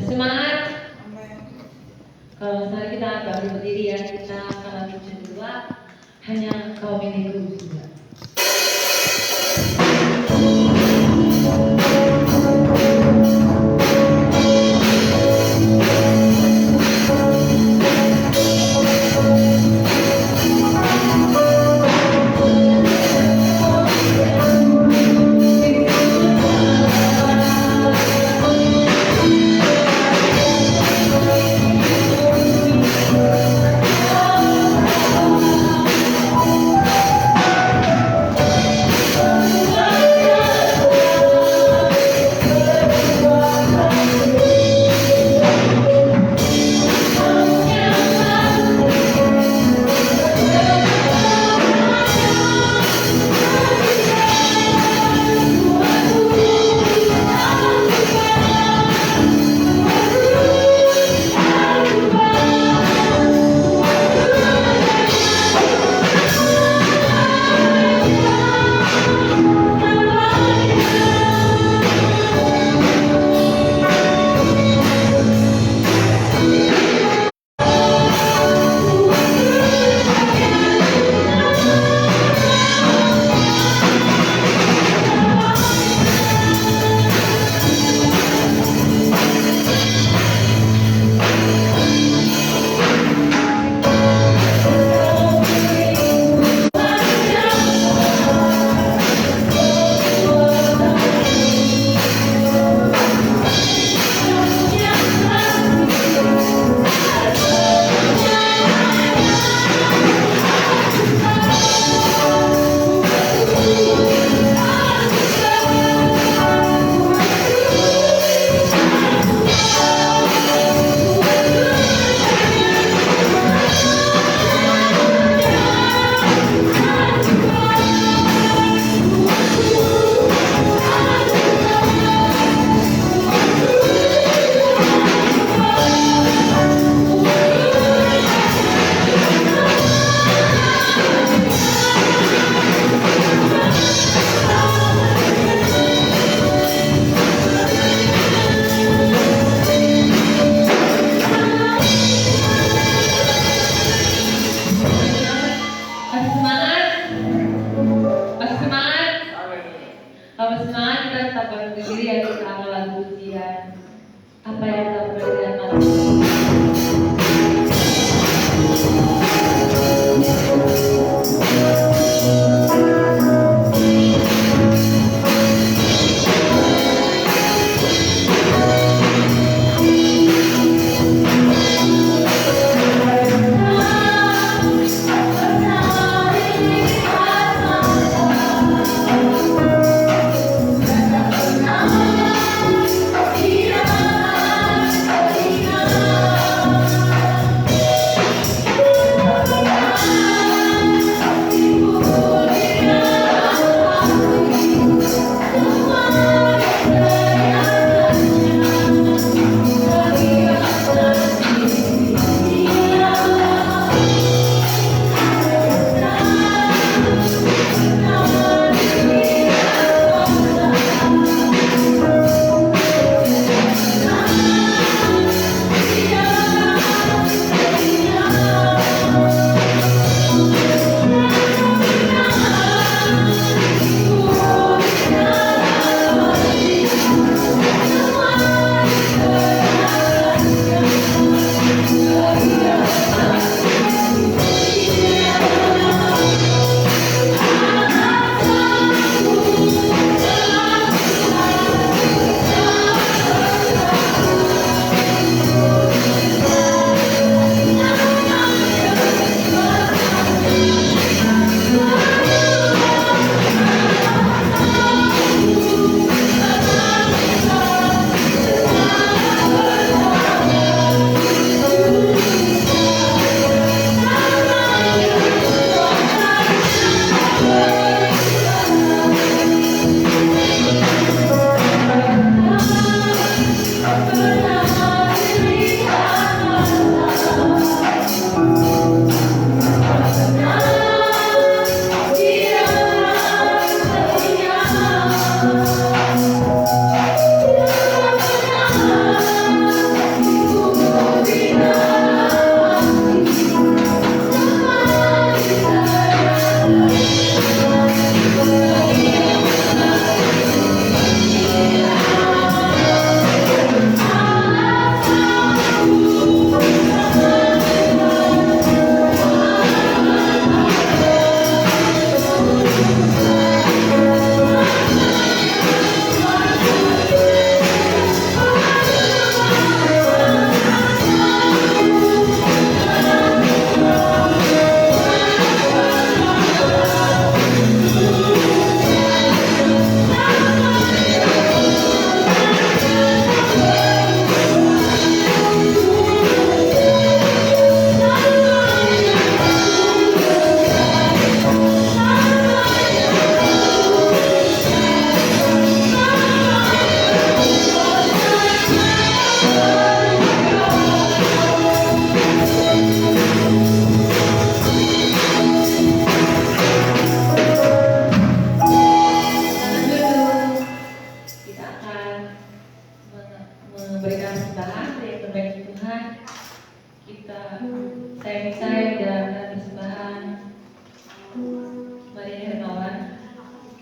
Semangat. Kalau misalnya kita baru berdiri ya, kita akan lanjut kedua, hanya kaum ini dulu juga.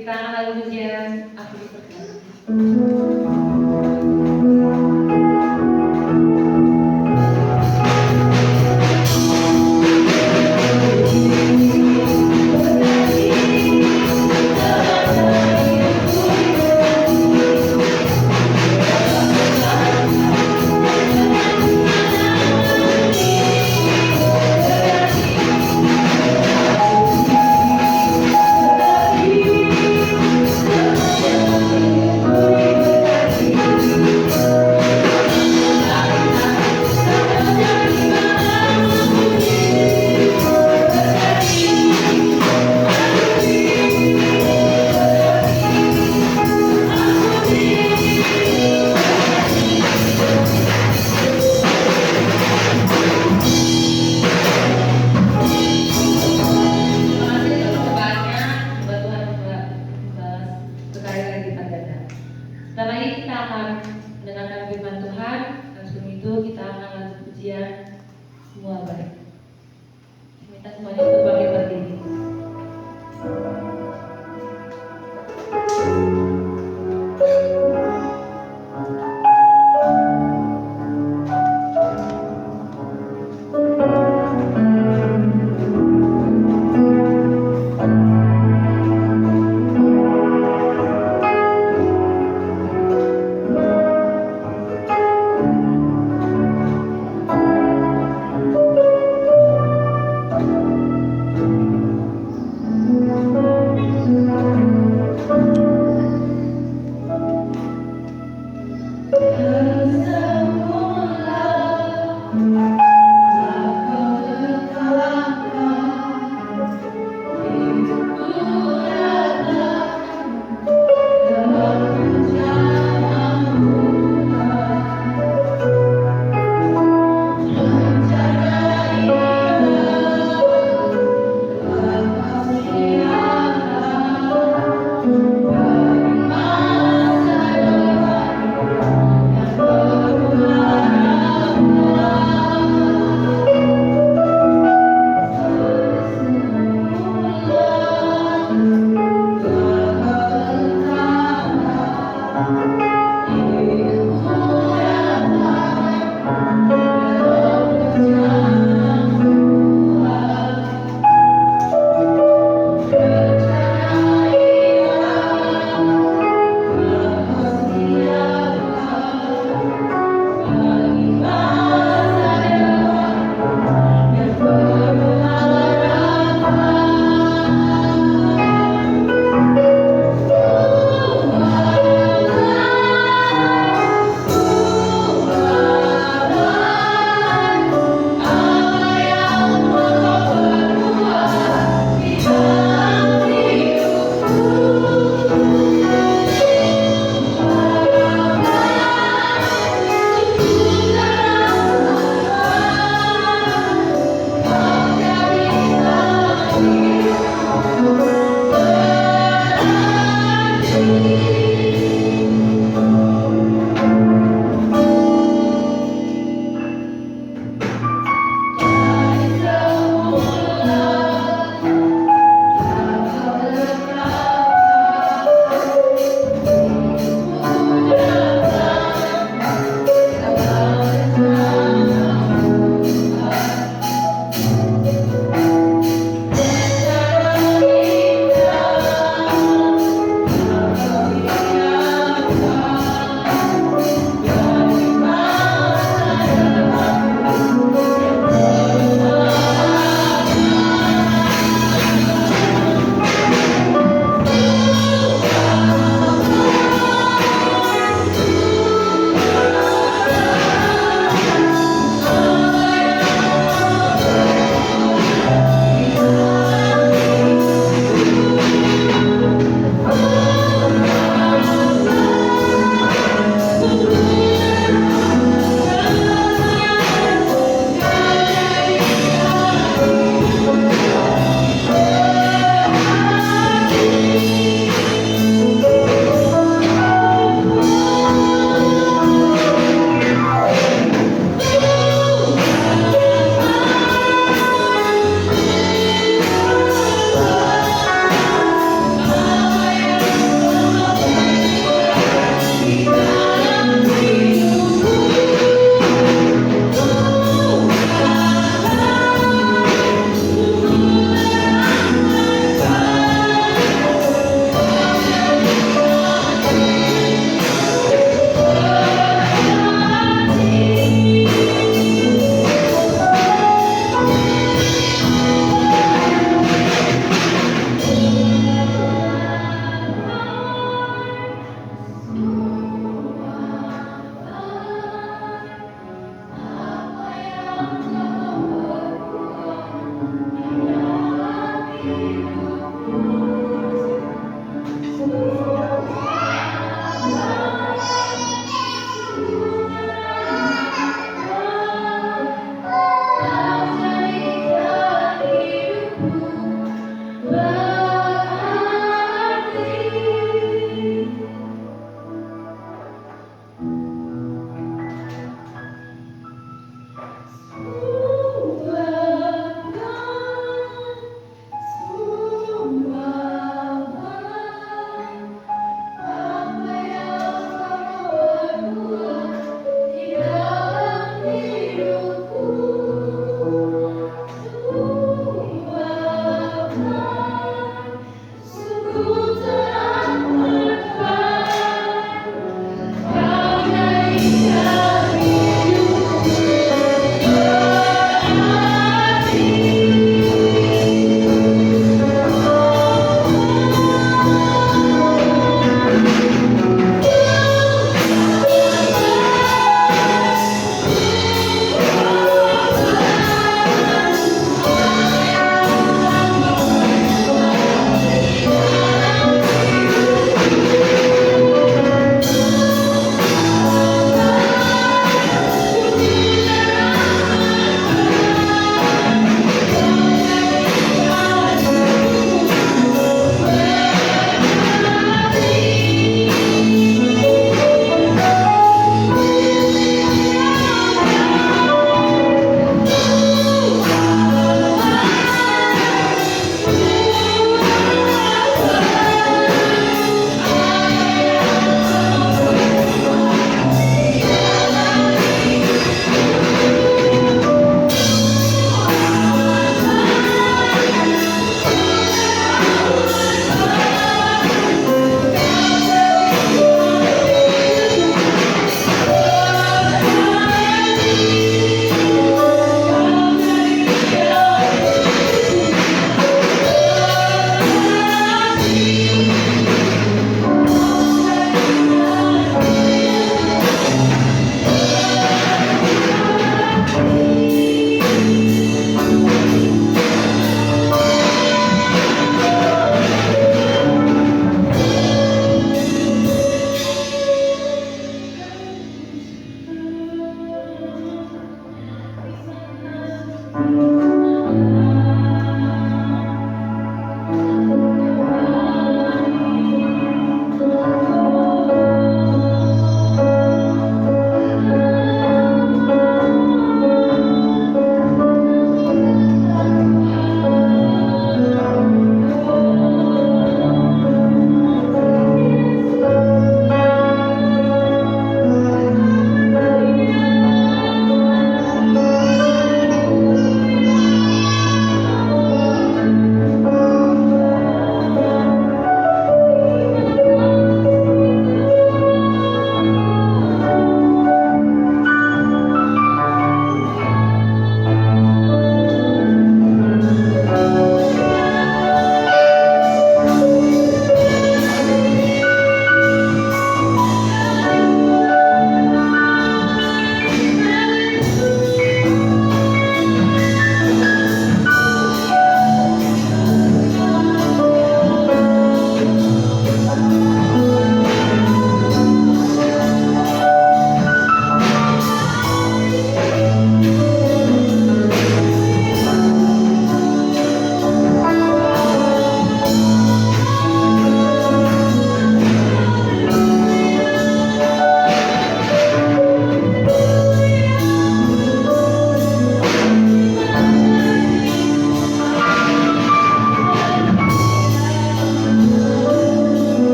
Kita akan lalu pujian Aku Diberkati. Setelah ini kita akan mendengarkan firman Tuhan. Dan sebelum itu kita akan langsung pujian Semua Baik. Minta semuanya untuk bangkit berdiri.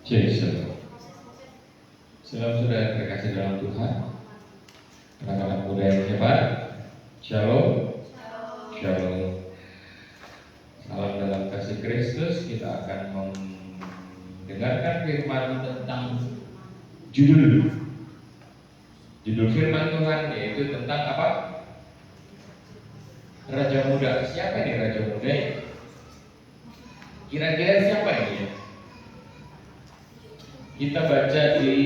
Jesus. Shalom saudara terkasih dalam Tuhan, anak-anak muda yang hebat. Shalom. Shalom. Salam dalam kasih Kristus. Kita akan mendengarkan firman tentang judul firman Tuhan, yaitu tentang apa? Raja muda. Siapa nih raja muda? Kira-kira siapa ini? Kita baca di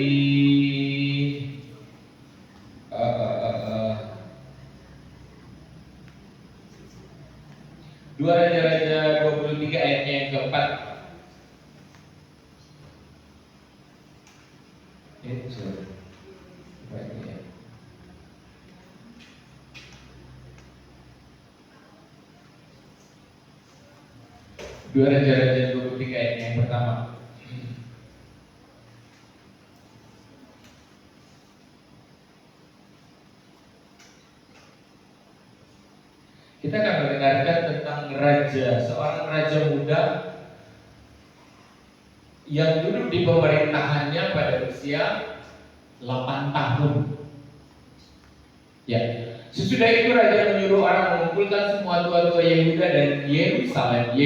Dua Raja-Raja 23 ayatnya yang keempat. Dua Raja-Raja 23 ayatnya yang pertama. Kita akan mendengarkan tentang raja, seorang raja muda yang duduk di pemerintahannya pada usia 8 tahun. Ya, sesudah itu raja menyuruh orang mengumpulkan semua tua-tua Yehuda dan Yerusalem.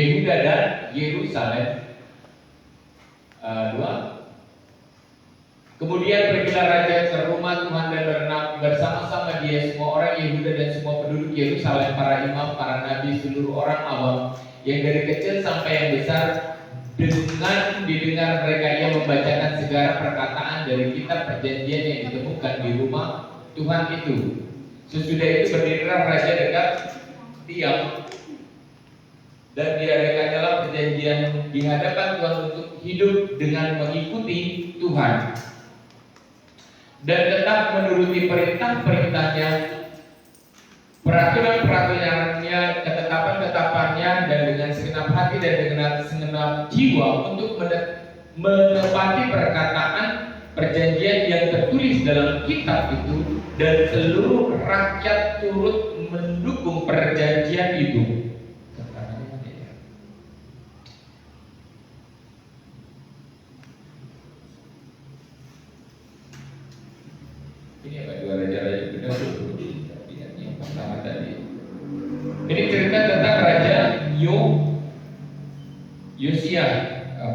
Kemudian pergilah raja ke rumah Tuhan dan bersama-sama dia semua orang Yehuda dan semua penduduk Yerusalem, para imam, para nabi, seluruh orang awam, yang dari kecil sampai yang besar. Dengan didengar mereka, ia membacakan segala perkataan dari kitab perjanjian yang ditemukan di rumah Tuhan itu. Sesudah itu berdirilah raja dekat tiang dan diadakannya perjanjian di hadapan Tuhan untuk hidup dengan mengikuti Tuhan dan tetap menuruti perintah-perintahnya, peraturan-peraturannya, ketetapan-ketetapannya, dan dengan segenap hati dan dengan segenap jiwa untuk menepati perkataan perjanjian yang tertulis dalam kitab itu, dan seluruh rakyat turut mendukung perjanjian itu. Ini apa? Dua Raja-Raja benar yang pertama tadi. Ini cerita tentang Raja Yosia.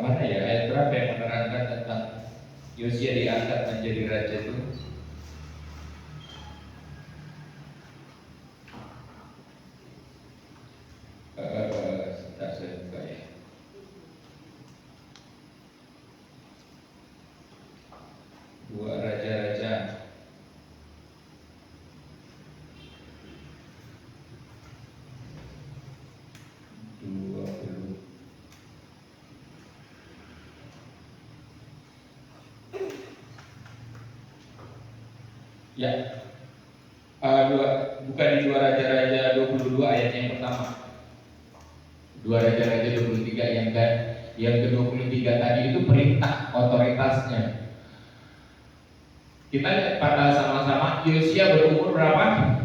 Mana ya ayat berapa yang menerangkan tentang Yosia diangkat menjadi raja itu? Sebentar saya buka ya. Dua Raja-Raja 20. Ya, bukan di Dua Raja-Raja 22 ayat yang pertama. Dua Raja-Raja 23 yang ke-23 tadi itu perintah otoritasnya. Kita lihat pada sama-sama. Yosia berumur berapa?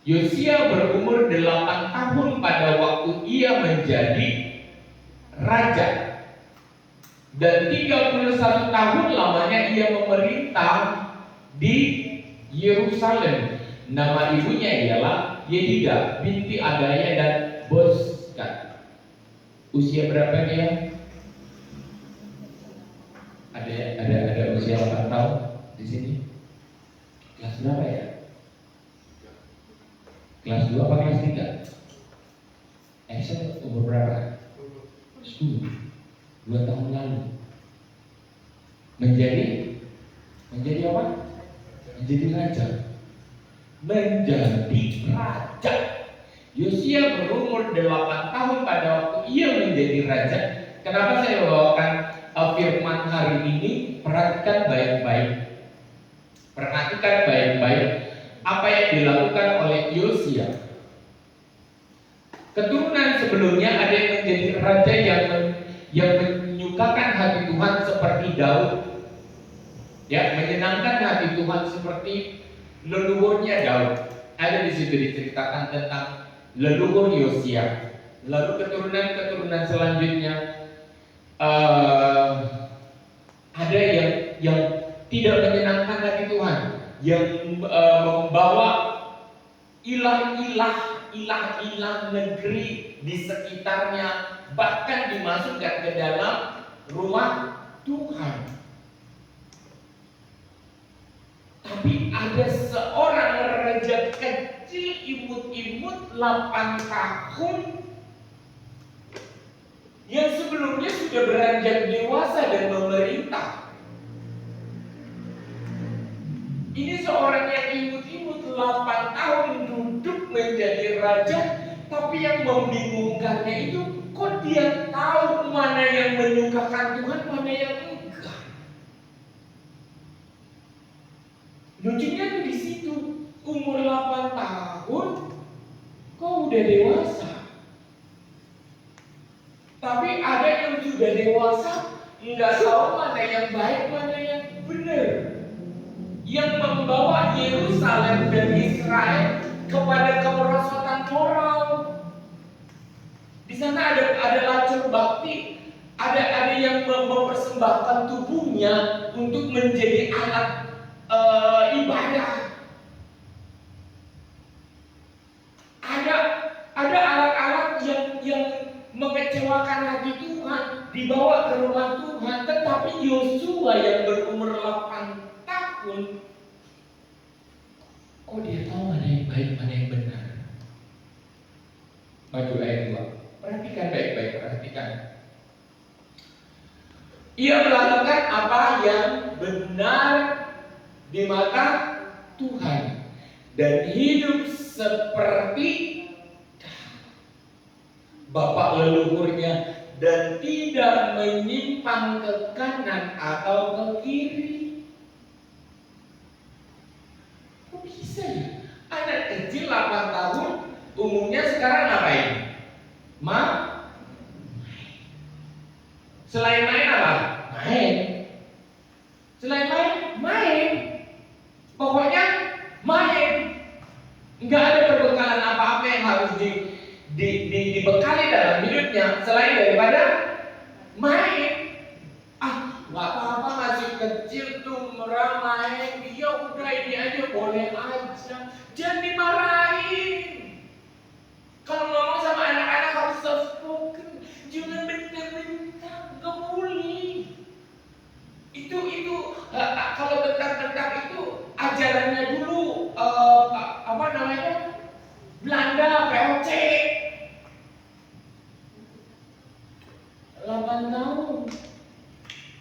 Yosia berumur 8 tahun pada waktu ia menjadi raja. Dan 31 tahun lamanya ia memerintah di Yerusalem. Nama ibunya ialah Yedida binti Adaya dan Boskat. Usia berapa dia? Ada usia 8 tahun di sini. Kelas berapa ya? Kelas 2 apa kelas 3? Saya umur berapa? 10. 2 tahun lalu menjadi apa? Menjadi raja. Yosia berumur 8 tahun pada waktu ia menjadi raja. Kenapa saya bawakan firman hari ini? Perhatikan baik-baik apa yang dilakukan oleh Yosia. Keturunan sebelumnya ada yang menjadi raja yang menyukakan hati Tuhan seperti Daud, ya, menyenangkan hati Tuhan seperti leluhurnya Daud. Ada di situ diceritakan tentang leluhur Yosia. Lalu keturunan selanjutnya ada yang tidak menyenangkan hati Tuhan, yang membawa ilah-ilah negeri di sekitarnya, bahkan dimasukkan ke dalam rumah Tuhan. Tapi ada seorang raja kecil imut-imut 8 tahun yang sebelumnya sudah beranjak dewasa dan memerintah. Ini seorang yang imut-imut 8 tahun duduk menjadi raja, tapi yang membingungkannya itu kok dia tahu mana yang menyukakan Tuhan, mana yang enggak. Lucunya tuh di situ, umur 8 tahun kok udah dewasa. Tapi ada yang sudah dewasa nggak tahu mana yang baik, mana yang benar, yang membawa Yerusalem dan Israel kepada kemerosotan moral. Di sana ada lacur bakti, ada yang mempersembahkan tubuhnya untuk menjadi alat ibadah. Ada alat-alat yang mengecewakan hati Tuhan dibawa ke rumah Tuhan, tetapi Yosua yang berumur 8 tahun, kok dia tahu mana yang baik, mana yang benar. Maju ayat 2. Perhatikan baik-baik, perhatikan. Ia melakukan apa yang benar di mata Tuhan dan hidup seperti bapak leluhurnya dan tidak menyimpang ke kanan atau ke kiri. Kok bisa ya? Anak kecil 8 tahun umumnya sekarang ngapain? Selain main apa? Main. Selain main. Pokoknya main. Enggak ada perbekalan apa-apa yang harus dibekali dalam hidupnya selain daripada main. Nggak apa-apa, masih kecil tuh main, dia udah ini aja, boleh aja, jangan dimarahin. Kalau ngomong sama anak-anak harus soft spoken, jangan bentak-bentak, nggak boleh. Itu kalau bentak-bentak itu ajarannya dulu Belanda, POC. 8 tahun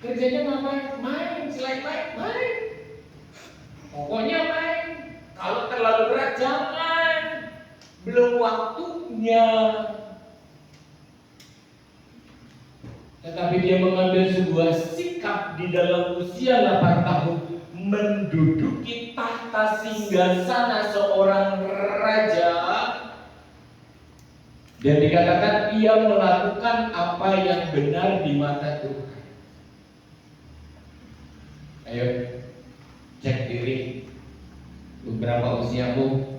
kerjanya ngapain? Main. Selain main. Pokoknya main. Kalau terlalu berat jangan. Belum waktunya. Tetapi dia mengambil sebuah sikap di dalam usia 8 tahun, menduduki tahta singgasana seorang raja. Dan dikatakan ia melakukan apa yang benar di mata Tuhan. Ayo cek diri, beberapa usiamu.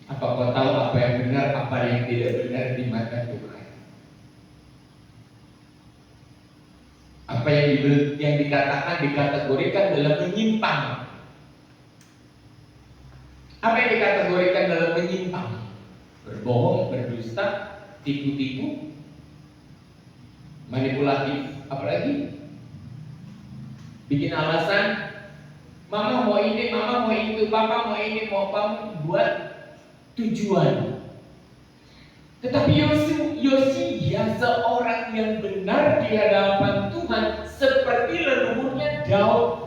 Apa kau tahu apa yang benar, apa yang tidak benar di mata Tuhan? Apa yang dikatakan, dikategorikan dalam menyimpang? Apa yang dikategorikan dalam menyimpang? Berbohong, berdusta, tipu-tipu, manipulatif, apalagi bikin alasan, mama mau ini, mama mau itu, papa mau ini, mau apa, buat tujuan. Tetapi Yosia seorang yang benar di hadapan Tuhan, seperti leluhurnya Daud.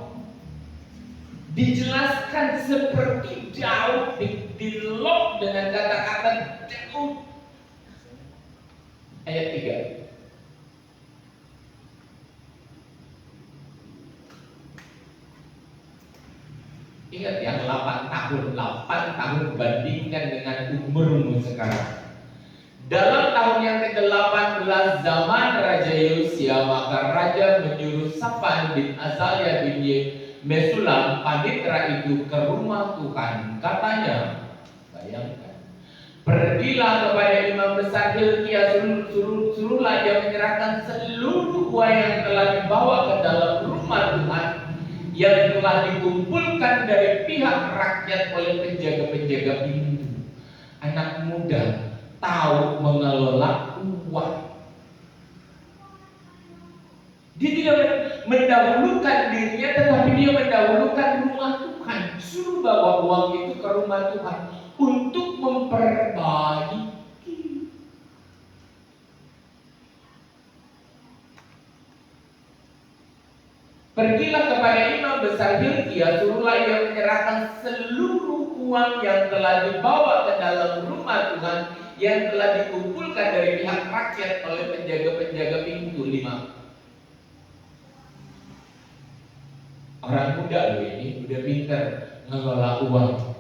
Dijelaskan seperti Daud, di-lock dengan kata-kata Daud. Ayat 3. Ingat yang 8 tahun bandingkan dengan umurmu sekarang. Dalam tahun yang ke-18 zaman Raja Yosia, maka Raja menyuruh Safan bin Azalia bin Mesulam panitra itu ke rumah Tuhan. Katanya, bayangkan, Pergilah kepada imam besar Hilkia, suruhlah dia menyerahkan seluruh uang yang telah dibawa ke dalam rumah Tuhan yang telah dikumpulkan dari pihak rakyat oleh penjaga-penjaga pintu. Anak muda tahu mengelola uang. Dia tidak mendahulukan dirinya, tetapi dia mendahulukan rumah Tuhan. Suruh bawa uang itu ke rumah Tuhan untuk memperbaiki. Pergilah kepada imam besar Hilkia, suruhlah ia menyerahkan seluruh uang yang telah dibawa ke dalam rumah Tuhan yang telah dikumpulkan dari pihak rakyat oleh penjaga-penjaga pintu. 5. Orang muda loh ini udah pintar ngelola uang.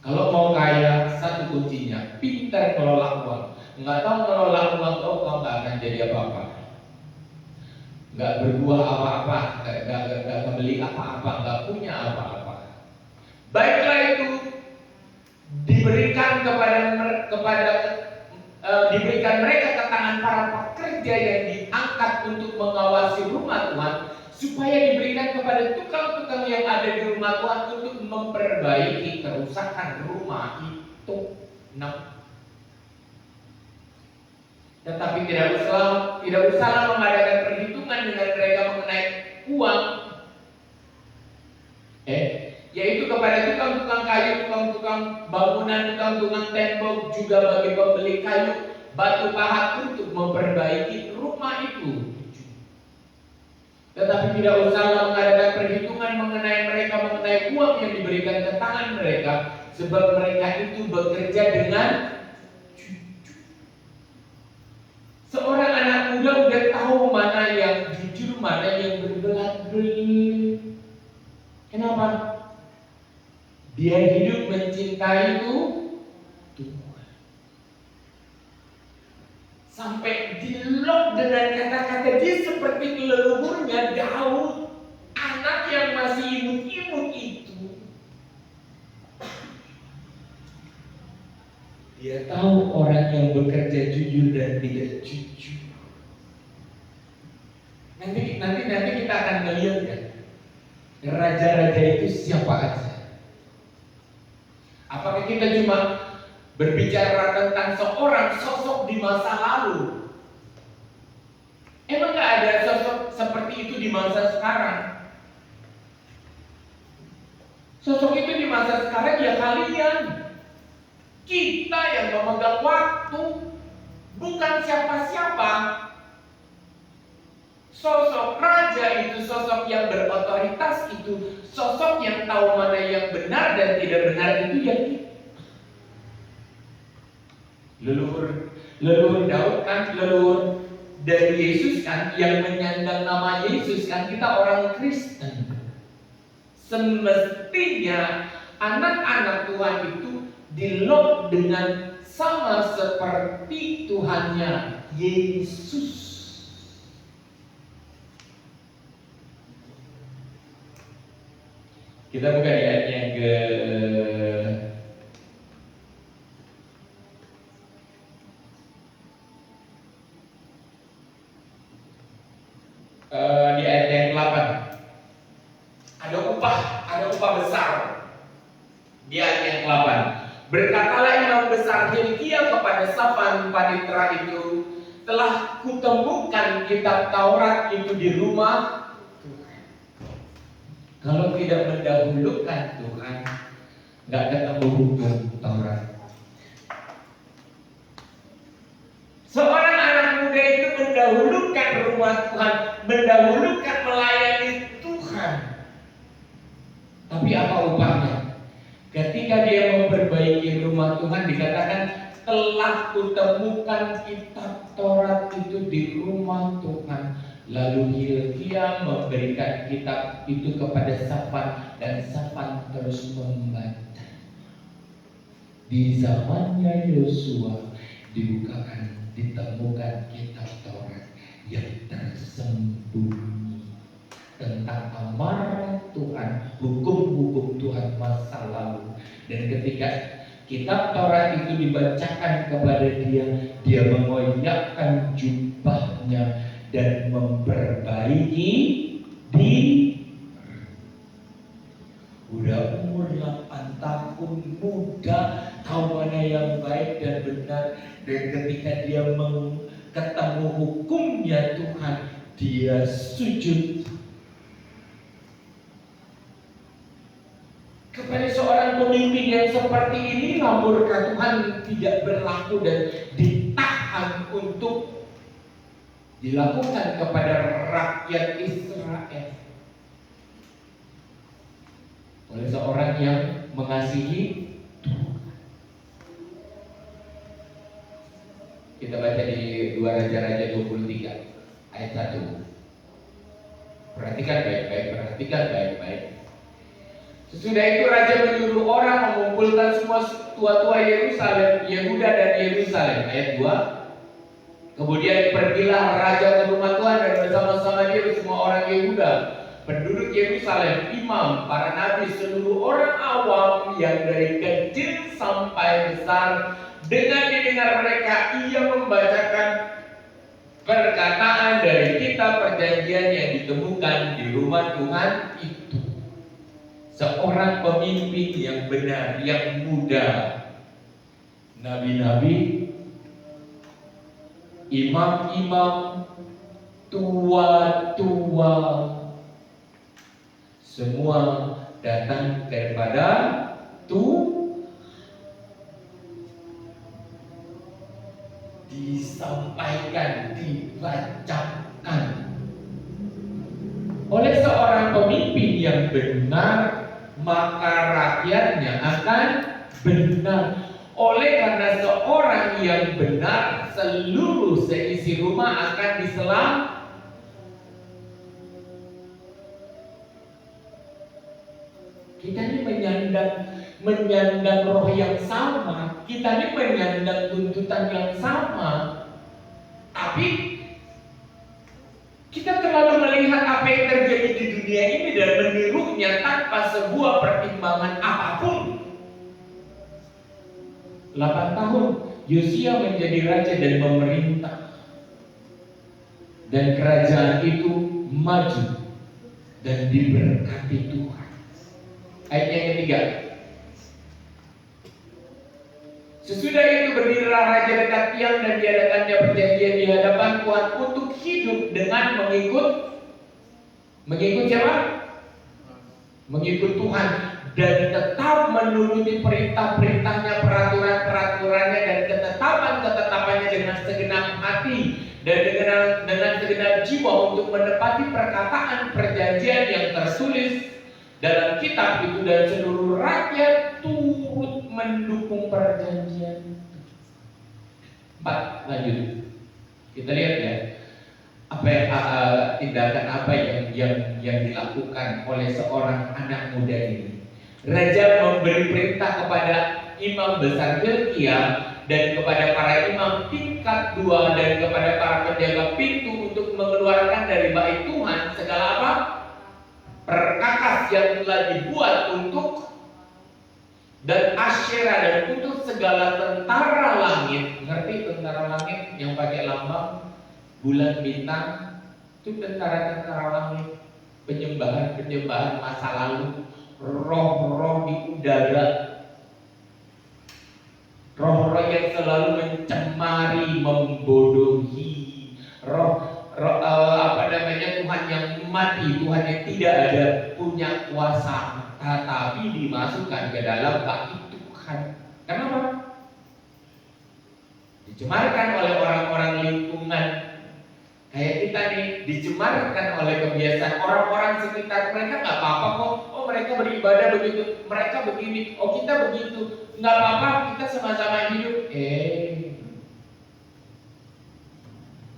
Kalau mau kaya, satu kuncinya pintar ngelola uang. Nggak tahu ngelola uang, kau nggak akan jadi apa-apa. Nggak berbuah apa-apa, nggak membeli apa-apa, nggak punya apa-apa. Baiklah itu diberikan diberikan mereka ke tangan para pekerja yang diangkat untuk mengawasi rumah Tuhan, supaya diberikan kepada tukang-tukang yang ada di rumah Tuhan untuk memperbaiki kerusakan rumah itu. 6. Tetapi tidak usahlah mengadakan perhitungan dengan mereka mengenai uang, yaitu kepada tukang-tukang kayu, tukang-tukang bangunan, tukang-tukang tembok, juga bagi pembeli kayu, batu pahat untuk memperbaiki rumah itu. Tetapi tidak usahlah mengadakan perhitungan mengenai uang yang diberikan ke tangan mereka, sebab mereka itu bekerja dengan jujur. Seorang anak muda udah tahu mana yang jujur, mana yang berbelat-belit. Kenapa? Dia hidup mencintai itu Tuhan. Sampai dilok dengan kata-kata dia seperti leluhurnya Daud, anak yang masih imut-imut itu. Dia tahu orang yang bekerja jujur dan tidak jujur. Nanti kita akan melihat ya, raja-raja itu siapa aja. Apakah kita cuma berbicara tentang seorang sosok di masa lalu? Emang gak ada sosok seperti itu di masa sekarang? Sosok itu di masa sekarang ya kalian. Kita yang memegang waktu, bukan siapa-siapa. Sosok raja itu, sosok yang berotoritas itu, sosok yang tahu mana yang benar dan tidak benar itu ya kita. Leluhur Daud kan, leluhur dari Yesus kan, yang menyandang nama Yesus kan, kita orang Kristen. Semestinya anak-anak Tuhan itu dilok dengan sama seperti Tuhannya Yesus. Kita buka di ayat yang ke di ayat yang ke-8. Ada upah besar. Di ayat yang ke-8. Berkatalah imam besar Hilkia kepada Safan panitera itu, telah kutemukan kitab Taurat itu di rumah Tuhan. Kalau tidak mendahulukan Tuhan, nggak ketemu hukum Taurat. Seorang anak muda itu mendahulukan rumah Tuhan, mendahulukan melayani Tuhan. Tapi apa upahnya? Ketika dia memperbaiki rumah Tuhan, dikatakan telah kutemukan kitab Taurat itu di rumah Tuhan. Lalu Hilkia memberikan kitab itu kepada Safan, dan Safan terus membaca. Di zamannya Yosua ditemukan kitab Taurat yang tersembunyi tentang amarah Tuhan, hukum-hukum Tuhan masa lalu. Dan ketika kitab Taurat itu dibacakan kepada dia, dia mengoyakkan jubahnya dan memperbaiki diri. Udah umur 8 tahun, muda, tahu mana yang baik dan benar. Dan ketika dia ketemu hukumnya Tuhan, dia sujud. Kepada seorang pemimpin yang seperti ini, murka Tuhan tidak berlaku dan ditahan untuk dilakukan kepada rakyat Israel oleh seorang yang mengasihi Tuhan. Kita baca di 2 Raja-Raja 23 ayat 1. Perhatikan baik-baik. Sesudah itu raja menyuruh orang mengumpulkan semua tua-tua Yerusalem, Yehuda dan Yerusalem. Ayat 2. Kemudian pergilah raja ke rumah Tuhan dan bersama-sama dia semua orang Yehuda, penduduk Yerusalem, imam, para nabi, seluruh orang awam yang dari kecil sampai besar. Dengan didengar mereka, ia membacakan perkataan dari kitab perjanjian yang ditemukan di rumah Tuhan itu. Seorang pemimpin yang benar, yang muda, nabi-nabi, imam-imam, tua-tua, semua datang daripada Tuhan. Disampaikan, dibacakan oleh seorang pemimpin yang benar, maka rakyatnya akan benar. Oleh karena seorang yang benar, seluruh seisi rumah akan diselamatkan. Kita ini menyandang roh yang sama, kita ini menyandang tuntutan yang sama, tapi kita terlalu melihat apa yang terjadi di dunia ini dan menirunya tanpa sebuah pertimbangan apapun. 8 tahun Yosia menjadi raja dan memerintah, dan kerajaan itu maju dan diberkati Tuhan. Ayat yang ketiga. Sesudah itu berdirilah raja dekat tiang dan diadakannya perjanjian di hadapan Tuhan untuk hidup dengan mengikut siapa? Mengikut Tuhan, dan tetap menuruti perintah-perintahnya, peraturan-peraturannya, dan ketetapan-ketetapannya dengan segenap hati dan dengan segenap jiwa untuk menepati perkataan perjanjian yang tertulis dalam kitab itu, dan seluruh rakyat turut mendukung perjanjian. 4. Lanjut. Kita lihat ya, tindakan apa yang dilakukan oleh seorang anak muda ini. Raja memberi perintah kepada imam besar Hilkia dan kepada para imam tingkat 2 dan kepada para penjaga pintu untuk mengeluarkan dari bait Tuhan segala apa? Perkakas yang telah dibuat untuk dan Asyera dan untuk segala tentara langit. Ngerti tentara langit yang pakai lambang bulan bintang? Itu tentara-tentara langit, penyembahan masa lalu, roh-roh di udara, roh-roh yang selalu mencemari, membodohi, Tuhan yang mati, Tuhan yang tidak ada punya kuasa, tetapi dimasukkan ke dalam bait Tuhan. Kenapa? Dicemarkan oleh orang-orang lingkungan. Kayak kita nih, dicemarkan oleh kebiasaan orang-orang sekitar. Mereka nggak apa-apa kok. Oh, mereka beribadah begitu, mereka begini. Oh, kita begitu. Nggak apa-apa, kita sama-sama hidup.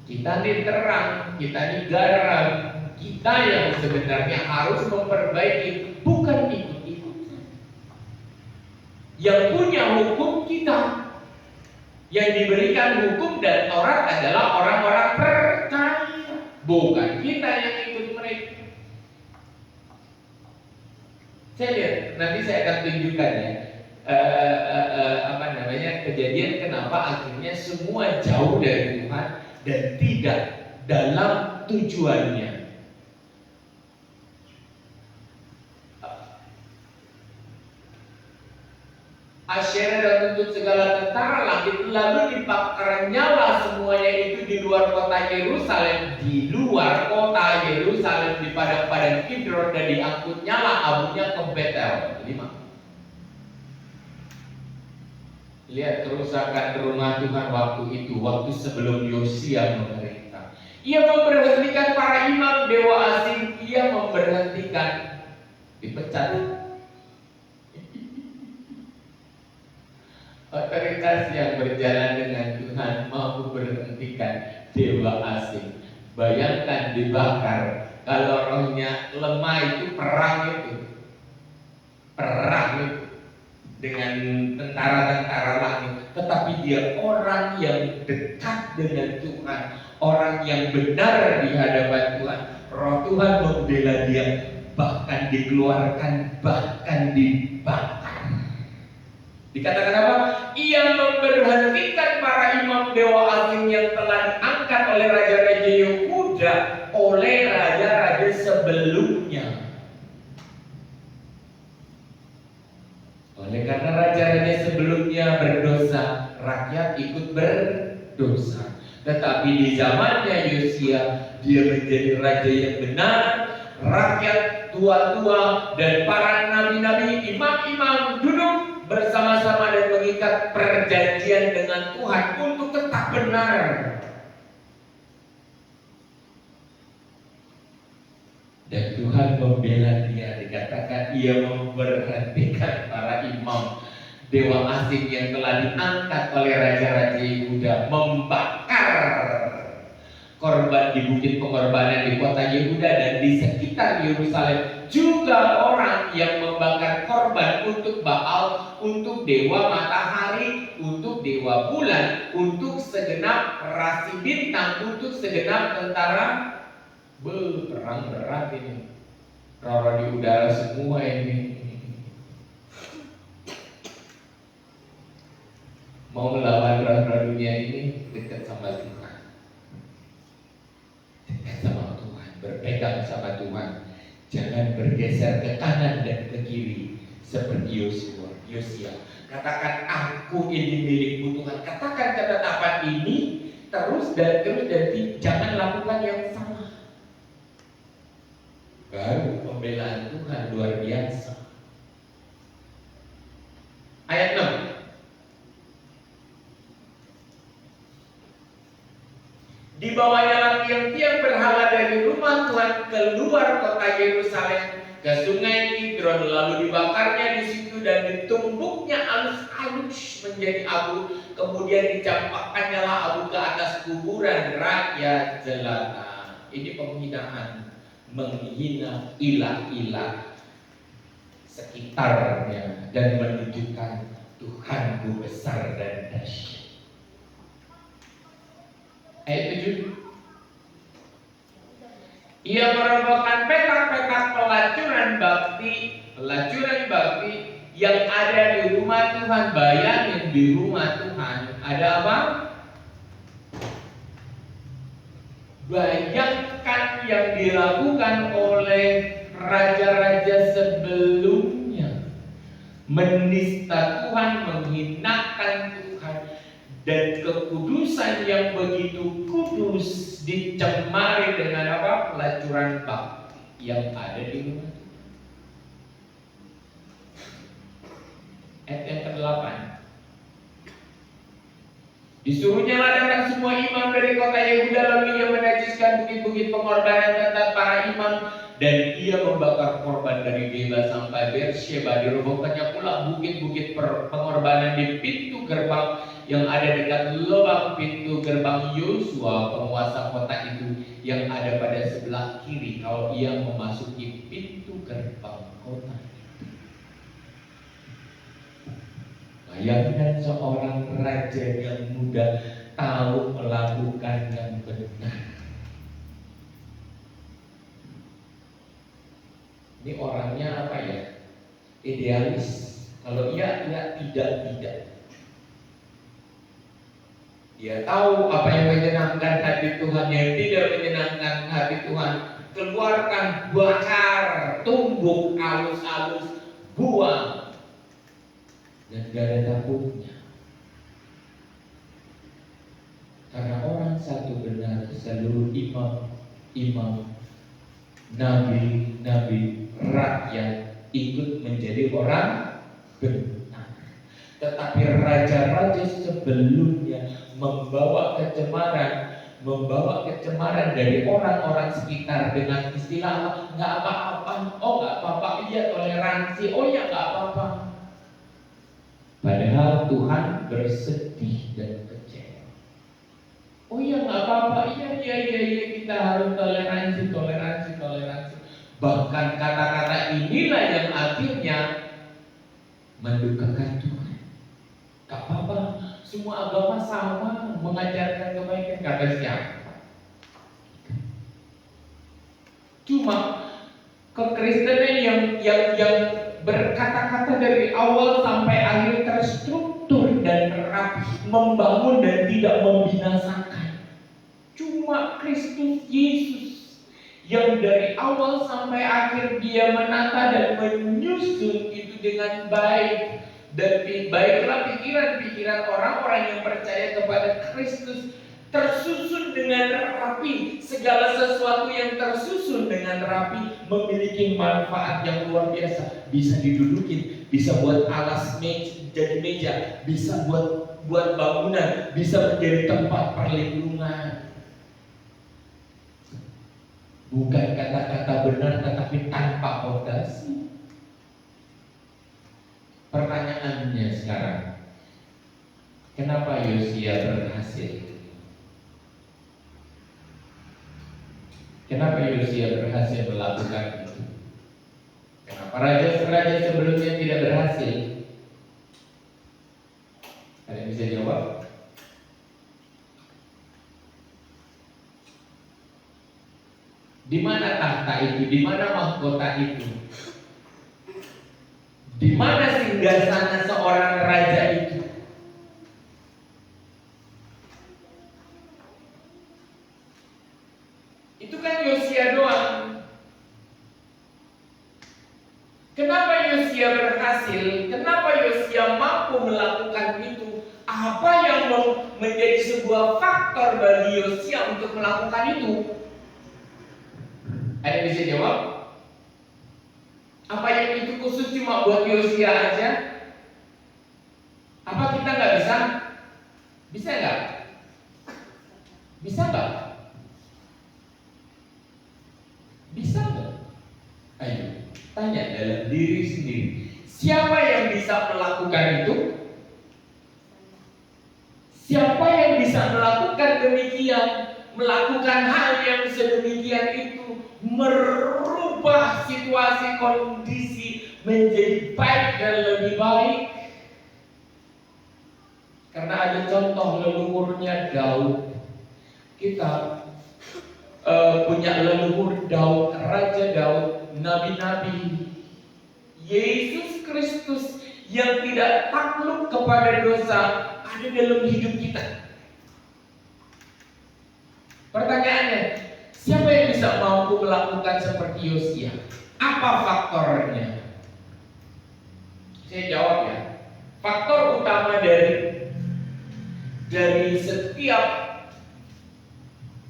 Kita nih terang, kita nih garam. Kita yang sebenarnya harus memperbaiki, bukan ikut-ikutan. Yang punya hukum kita, yang diberikan hukum dan Taurat adalah orang-orang percaya, bukan kita yang ikut mereka. Saya lihat, nanti saya akan tunjukkan ya. kejadian kenapa akhirnya semua jauh dari Tuhan dan tidak dalam tujuannya. Asyera dan untuk segala tentara langit, lalu dibakar nyala semuanya itu di luar kota Yerusalem, di luar kota Yerusalem, di padang-padang Kidron, dan diangkut nyala abunya ke Betel. 5. Lihat kerusakan rumah Tuhan waktu itu, waktu sebelum Yosia memerintah. Ia memberhentikan para imam dewa asing, ia memberhentikan, dipecat. Otoritas yang berjalan dengan Tuhan mau berhentikan dewa asing. Bayangkan dibakar. Kalau rohnya lemah itu perang itu. Perang itu dengan tentara-tentara langit. Tetapi dia orang yang dekat dengan Tuhan, orang yang benar di hadapan Tuhan. Roh Tuhan membela dia, bahkan dikeluarkan, bahkan dibakar. Dikatakan apa? Ia memberhentikan para imam dewa asing yang telah diangkat oleh raja-raja Yehuda, oleh raja-raja sebelumnya. Oleh karena raja-raja sebelumnya berdosa, rakyat ikut berdosa. Tetapi di zamannya Yosia, dia menjadi raja yang benar. Rakyat tua-tua dan para nabi-nabi, imam-imam duduk bersama-sama dan mengikat perjanjian dengan Tuhan untuk tetap benar. Dan Tuhan membela dia. Dikatakan ia memberhentikan para imam dewa asing yang telah diangkat oleh raja-raja Yehuda, membakar korban di bukit pengorbanan di kota Yehuda dan di sekitar Yerusalem. Juga orang yang membakar korban untuk Baal, untuk dewa matahari, untuk dewa bulan, untuk segenap rasi bintang, untuk segenap tentara. Perang berat ini. Roro di udara semua ini. Mau melawan roh-roh dunia ini, dekat sama Tuhan. Dekat sama Tuhan, berpegang sama Tuhan. Jangan bergeser ke kanan dan ke kiri seperti Yosia. Katakan, aku ini milikmu Tuhan. Katakan ketetapan ini terus dan jangan lakukan yang sama. Baru pembelaan Tuhan luar biasa. Ayat 6. Di bawahnya tiang-tiang berhala dari rumah Tuhan keluar kota Yerusalem ke sungai Kidron, lalu dibakarnya di situ dan ditumbuknya alus-alus menjadi abu, kemudian dicampakkannya abu ke atas kuburan rakyat jelata. Ini penghinaan, menghina ilah-ilah sekitarnya dan menunjukkan Tuhanku besar dan dahsyat. Ayat 7. Ia merobohkan petak-petak pelacuran bakti yang ada di rumah Tuhan. Bayangin, di rumah Tuhan ada apa? Bayangkan yang dilakukan oleh raja-raja sebelumnya. Menista Tuhan, menghinakan Tuhan. Dan kekudusan yang begitu kudus dicemari dengan apa? Pelacuran bakti yang ada di rumah Tuhan. Ayat yang ke-8. Disuruhnya ladangkan semua imam dari kota Yehuda, lalu ia menajiskan bukit-bukit pengorbanan tempat para imam, dan ia membakar korban dari Geba sampai Beersheba. Dirobohkannya pula bukit-bukit pengorbanan di pintu gerbang yang ada dekat lubang pintu gerbang Yosua, penguasa kota itu, yang ada pada sebelah kiri kalau ia memasuki pintu gerbang kota. Bayangkan seorang raja yang muda tahu melakukan yang benar. Ini orangnya apa ya? Idealis. Kalau iya, tidak. Dia tahu apa yang menyenangkan hati Tuhan, yang tidak menyenangkan hati Tuhan. Keluarkan, bakar, tumbuk, halus-halus, buang. Dan gak ada takutnya. Karena orang satu benar, seluruh imam, nabi, rakyat ikut menjadi orang benar. Tetapi raja-raja sebelumnya membawa kecemaran dari orang-orang sekitar dengan istilah nggak apa-apa, nggak apa-apa, iya toleransi, ya nggak apa-apa. Padahal Tuhan bersedih dan kecewa. Ya nggak apa-apa, iya kita harus toleransi. Bahkan kata-kata inilah yang akhirnya mendukakan Tuhan. Gak apa-apa, semua agama sama mengajarkan kebaikan, kata siapa? Cuma kekristenan yang berkata-kata dari awal sampai akhir terstruktur dan rapi, membangun dan tidak membinasakan. Cuma Kristus Yesus yang dari awal sampai akhir dia menata dan menyusun itu dengan baik. Dan baiklah pikiran-pikiran orang-orang yang percaya kepada Kristus tersusun dengan rapi. Segala sesuatu yang tersusun dengan rapi memiliki manfaat yang luar biasa. Bisa didudukin, bisa buat alas jadi meja, bisa buat bangunan, bisa menjadi tempat perlindungan. Bukan kata-kata benar tetapi tanpa fondasi. Pertanyaannya sekarang, kenapa Yosia berhasil? Kenapa Yosia berhasil melakukan itu? Kenapa raja-raja sebelumnya tidak berhasil? Ada yang bisa jawab? Di mana tahta itu? Di mana mahkota itu? Di mana singgasana seorang raja itu? Itu kan Yosia doang. Kenapa Yosia berhasil? Kenapa Yosia mampu melakukan itu? Apa yang menjadi sebuah faktor bagi Yosia untuk melakukan itu? Ada yang bisa jawab? Apa yang itu khusus cuma buat Yosia aja? Apa kita nggak bisa? Bisa nggak? Bisa nggak? Bisa nggak? Ayo, tanya dalam diri sendiri. Siapa yang bisa melakukan itu? Siapa yang bisa melakukan demikian? Melakukan hal yang sedemikian itu, merubah situasi kondisi menjadi baik dan lebih baik. Karena ada contoh leluhurnya Daud. Kita punya leluhur Daud, Raja Daud, nabi-nabi. Yesus Kristus yang tidak takluk kepada dosa ada dalam hidup kita. Pertanyaannya, siapa yang bisa mampu melakukan seperti Yosia? Apa faktornya? Saya jawab ya. Faktor utama dari setiap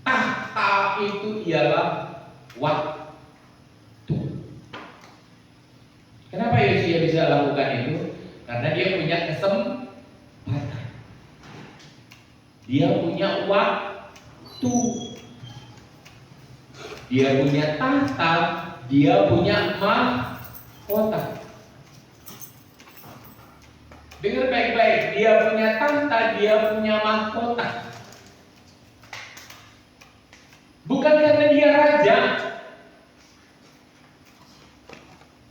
tahta itu ialah waktu. Kenapa Yosia bisa lakukan itu? Karena dia punya kesempatan. Dia punya waktu. Dia punya tahta, dia punya mahkota. Dengar baik-baik, dia punya tahta, dia punya mahkota. Bukan karena dia raja,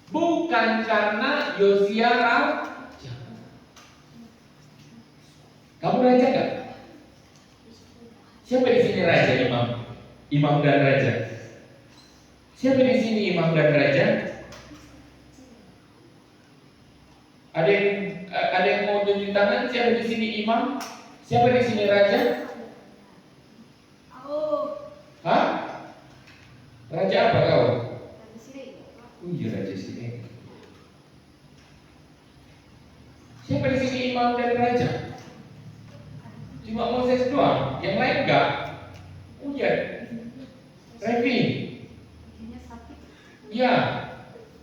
bukan karena Yosia raja. Kamu raja gak? Siapa di sini raja, imam dan raja? Siapa di sini imam dan raja? Ada yang mau tunjuk tangan? Siapa di sini imam? Siapa di sini raja? Hah? Raja apa kau? Oh iya, raja sini. Siapa di sini imam dan raja? Cuma Moses doang, yang lain enggak? Oh iya, Revi. Ya,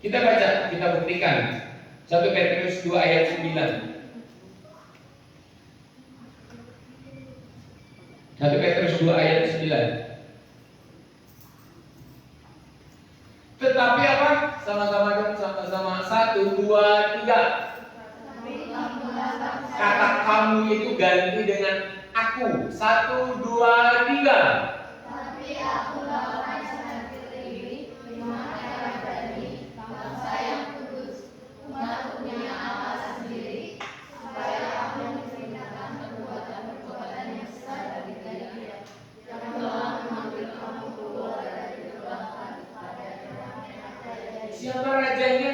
kita baca, kita buktikan. 1 Petrus 2 ayat 9. 1 Petrus 2 ayat 9. Tetapi apa? Sama-sama dong, sama-sama. 1, 2, 3. Kata kamu itu ganti dengan aku. 1, 2, 3. Tapi aku lawan sendiri, dimana dari bangsa yang kudus, umat punya Allah sendiri, supaya aku menceritakan perbuatan-perbuatan yang besar dari dia, yang telah mengambil kamu keluar dari kegelapan kepada terang. Siapa rajanya?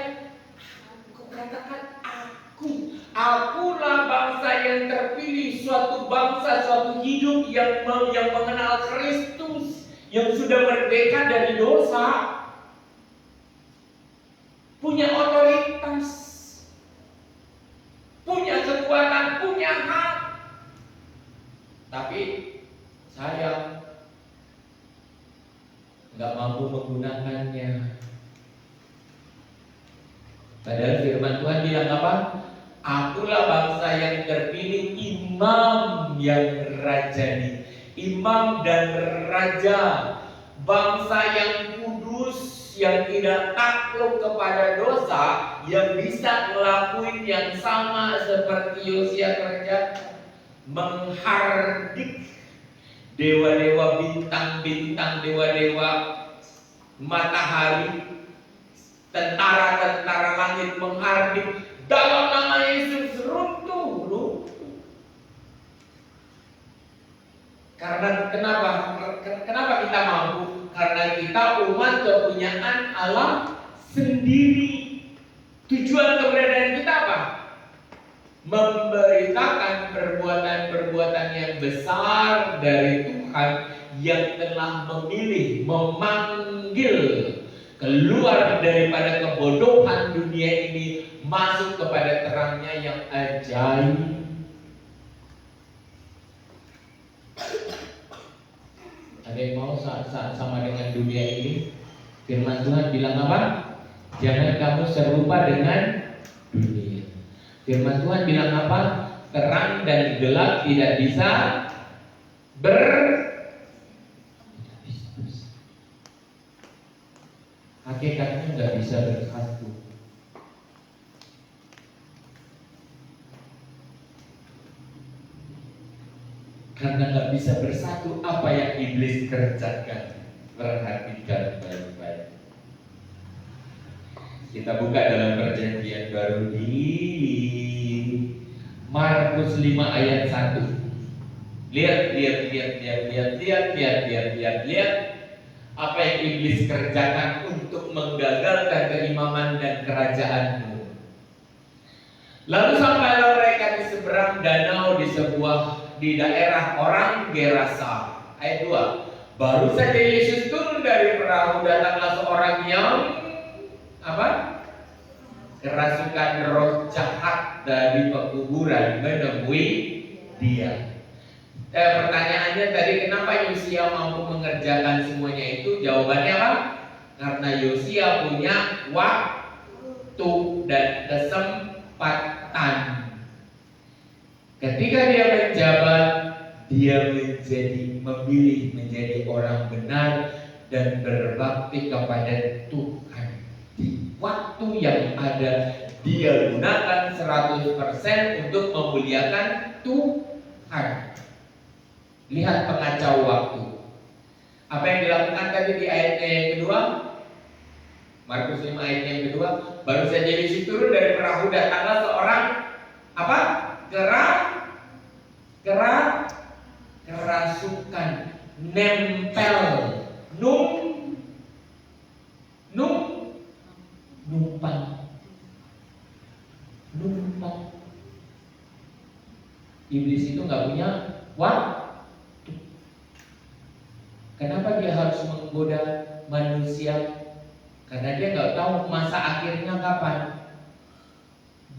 Kau katakan aku. Akulah bangsa yang terpilih, suatu bangsa, suatu hidup yang mengenal Kristus, yang sudah merdeka dari dosa, punya otoritas, punya kekuatan, punya hak. Tapi sayang, nggak mampu menggunakannya. Padahal firman Tuhan bilang apa? Akulah bangsa yang terpilih, imam yang rajani, imam dan raja, bangsa yang kudus, yang tidak takluk kepada dosa, yang bisa ngelakuin yang sama seperti Yosia kerja, menghardik dewa-dewa bintang-bintang, dewa-dewa matahari, tentara-tentara langit, menghardik dalam nama Yesus, runtuh. Karena kenapa kita mampu? Karena kita umat kepunyaan Allah sendiri. Tujuan keberadaan kita apa? Memberitakan perbuatan-perbuatan yang besar dari Tuhan yang telah memilih, memanggil keluar daripada kebodohan dunia ini, masuk kepada terangnya yang ajaib. Ada yang mau sama dengan dunia ini? Firman Tuhan bilang apa? Jangan kamu serupa dengan dunia. Firman Tuhan bilang apa? Terang dan gelap tidak bisa hakikatnya nggak bisa bersatu. Karena nggak bisa bersatu, apa yang iblis kerjakan? Perhatikan baik-baik. Kita buka dalam perjanjian baru di Markus 5 ayat 1. Lihat apa yang iblis kerjakan untuk menggagalkan keimaman dan kerajaanmu. Lalu sampailah mereka di seberang danau di daerah orang Gerasa. Ayat 2. Baru saja Yesus turun dari perahu, datanglah seorang yang kerasukan roh jahat dari pekuburan menemui dia. Pertanyaannya tadi, kenapa Yosia mampu mengerjakan semuanya itu? Jawabannya apa? Karena Yosia punya waktu dan kesempatan. Ketika dia menjabat, dia memilih menjadi orang benar dan berbakti kepada Tuhan. Di waktu yang ada, dia gunakan 100% untuk memuliakan Tuhan. Lihat pengacau waktu. Apa yang dilakukan tadi di ayatnya yang kedua? Markus 5 ayat yang kedua. Baru saja Yesus turun dari perahu, datanglah seorang kerasukan, nempel, numpang. punya waktu. Kenapa dia harus menggoda manusia? Karena dia nggak tahu masa akhirnya kapan.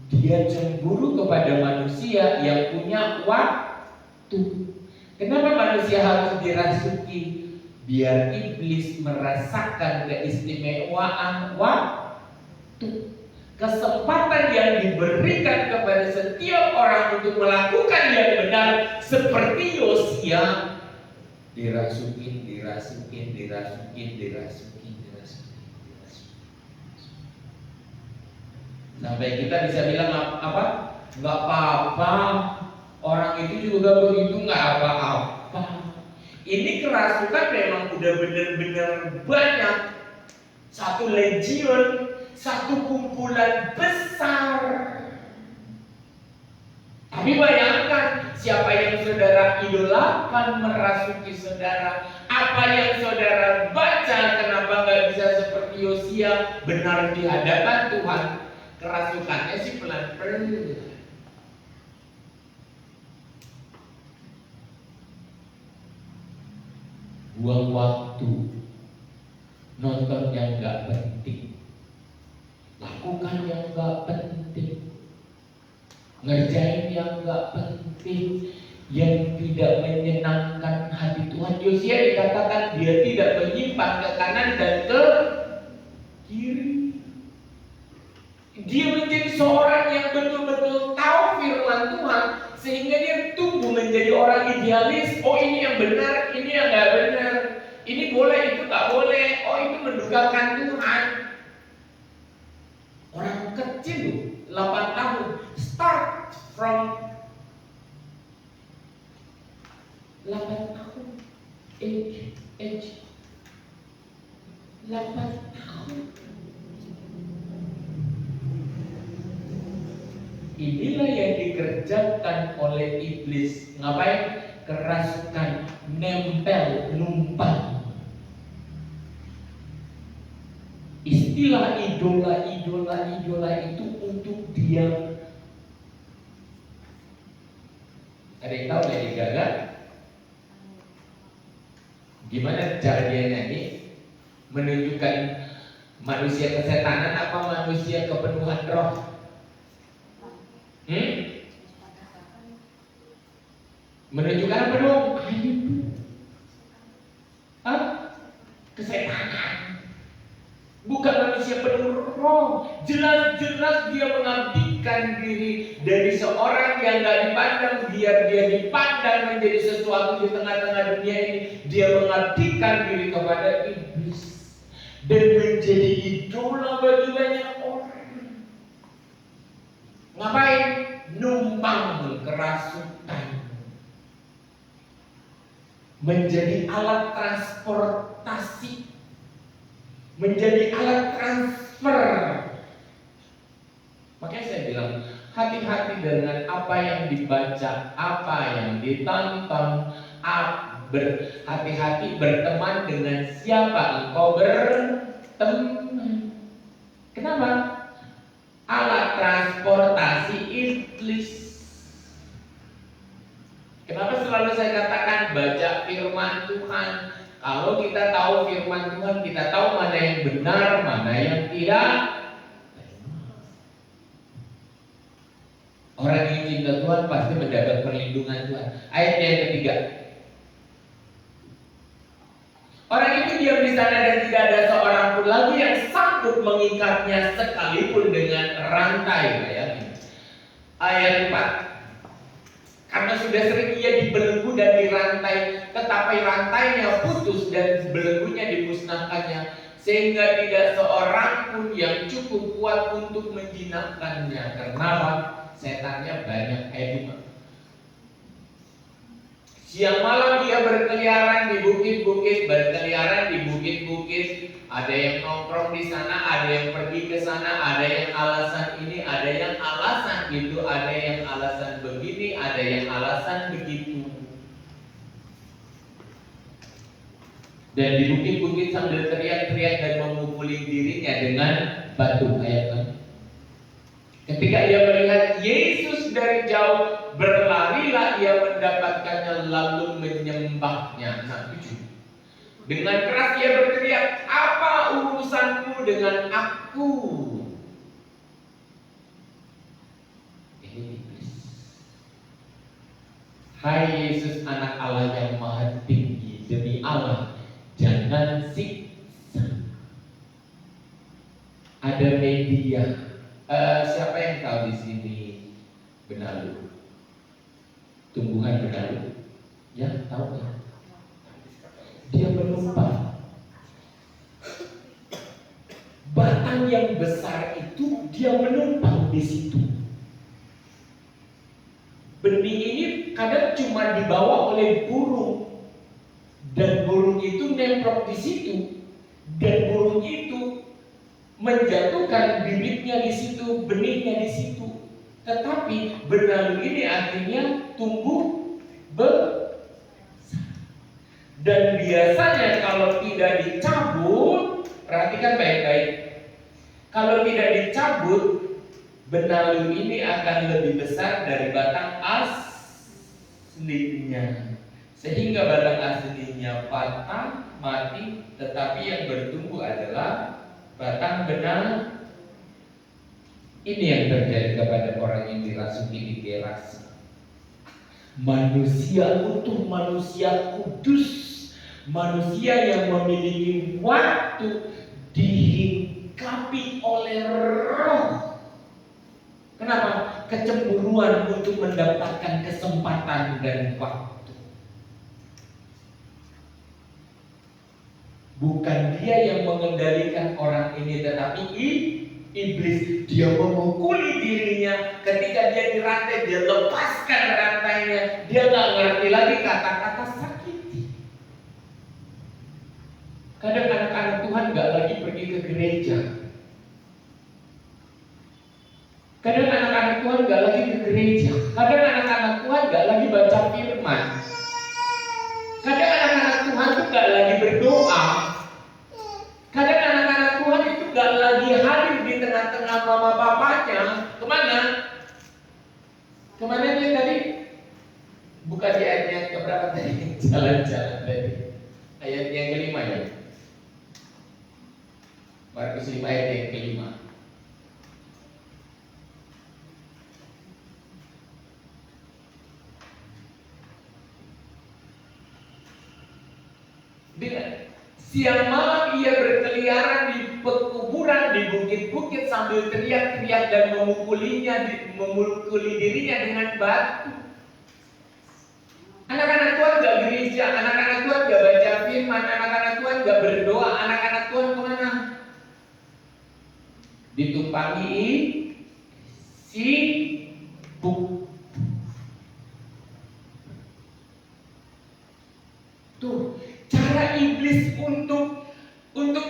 Dia cemburu kepada manusia yang punya waktu. Kenapa manusia harus dirasuki? Biar iblis merasakan keistimewaan waktu. Kesempatan yang diberikan kepada setiap orang untuk melakukan yang benar seperti Yosia, dirasukin. Sampai kita bisa bilang apa? Nggak apa-apa. Orang itu juga begitu, nggak apa-apa. Ini kerasukan memang udah benar-benar banyak. Satu legion, satu kumpulan besar. Tapi bayangkan, siapa yang saudara idolakan merasuki saudara. Apa yang saudara baca, kenapa nggak bisa seperti Yosia benar di hadapan Tuhan? Kerasukannya sih pelan-pelan. Buang waktu, nonton yang gak penting, lakukan yang gak penting, ngerjain yang gak penting, yang tidak menyenangkan hati Tuhan. Yosia dikatakan dia tidak menyimpan ke kanan dan ke kiri. Dia menjadi seorang yang betul-betul tahu firman Tuhan, sehingga dia tumbuh menjadi orang idealis. Oh, ini yang benar, ini yang nggak benar. Ini boleh, itu nggak boleh. Oh, itu mendukakan Tuhan. Orang kecil 8 tahun, start from 8 tahun, age 8 tahun. Inilah yang dikerjakan oleh iblis. Ngapain? Kerasukan, nempel, numpang. Istilah idola itu untuk dia. Ada yang tahu Lady Gaga? Gimana cara dia nyanyi? Menunjukkan manusia kesetanan apa manusia kepenuhan roh? Menunjukkan apa dong? Kesetanan. Bukan manusia penuh roh. Jelas-jelas dia mengabdikan diri dari seorang yang gak dipandang, biar dia dipandang menjadi sesuatu di tengah-tengah dunia ini. Dia mengabdikan diri kepada iblis dan menjadi idola bagi banyak orang. Ngapain? Numpang kerasukan. Menjadi alat transportasi, menjadi alat transfer. Makanya saya bilang, hati-hati dengan apa yang dibaca, apa yang ditonton. Hati-hati berteman dengan siapa engkau berteman. Kenapa? Alat transportasi iblis. Kenapa selalu saya katakan baca firman Tuhan? Kalau kita tahu firman Tuhan, kita tahu mana yang benar, mana yang tidak. Orang yang cinta Tuhan pasti mendapat perlindungan Tuhan. Ayat yang ketiga. Orang itu diam di sana dan tidak ada seorang pun lagi yang sanggup mengikatnya sekalipun dengan rantai. Bayangin. Ayat 4. Karena sudah sering ia dibelenggu dan dirantai, tetapi rantainya putus dan belenggunya dimusnahkannya, sehingga tidak seorang pun yang cukup kuat untuk menjinakkannya. Kenapa? Setannya banyak. Ayat 5. Siang malam dia berkeliaran di bukit-bukit, ada yang nongkrong di sana, ada yang pergi ke sana, ada yang alasan ini, ada yang alasan itu, ada yang alasan begini, ada yang alasan begitu. Dan di bukit-bukit sambil teriak-teriak dan memukuli dirinya dengan batu. Ayat 6. Ketika ia melihat Yesus dari jauh, berlarilah ia mendapatkannya lalu menyembahnya. Nah, 7. Dengan keras ia berteriak, apa urusanmu dengan aku? Ini iblis. Hai Yesus anak Allah yang maha tinggi, demi Allah jangan siksa. Ada media. Siapa yang tahu di sini benalu? Tumbuhan benalu? Ya, tahu ya? Dia menumpang. Batang yang besar itu dia menumpang di situ. Benih ini kadang cuma dibawa oleh burung, dan burung itu nemprok di situ, dan burung itu menjatuhkan bibitnya di situ, benihnya di situ. Tetapi benalu ini akhirnya tumbuh besar. Dan biasanya kalau tidak dicabut, perhatikan baik-baik. Kalau tidak dicabut, benalu ini akan lebih besar dari batang aslinya. Sehingga batang aslinya patah, mati, tetapi yang bertumbuh adalah batang benalu. Ini yang terjadi kepada orang yang dirasuki di Gerasa. Manusia utuh, manusia kudus, manusia yang memiliki waktu dihinggapi oleh roh. Kenapa? Kecemburuan untuk mendapatkan kesempatan dan waktu. Bukan dia yang mengendalikan orang ini, tetapi iblis. Dia memukuli dirinya. Ketika dia dirantai, dia lepaskan rantainya. Dia gak ngerti lagi kata-kata sakiti. Kadang anak-anak Tuhan gak lagi pergi ke gereja. Kadang anak-anak Tuhan gak lagi ke gereja. Kadang anak-anak Tuhan gak lagi baca firman. Kadang anak-anak Tuhan tuh gak lagi berdoa. Kadang anak-anak Tuhan itu gak lagi hadir di tengah-tengah mama bapaknya. Kemana? Kemana dia tadi? Buka di ayat yang keberapa tadi? Jalan-jalan tadi. Ayat yang kelima ya. Markus 5 ayat yang kelima. Dengan siang malam ia berkeliaran di pekuburan, di bukit-bukit sambil teriak-teriak dan memukuli dirinya dengan batu. Anak-anak Tuhan gak gereja, anak-anak Tuhan gak baca firman, anak-anak Tuhan gak berdoa, anak-anak Tuhan kemana? Ditumpangi sibuk. Tuh, cara iblis untuk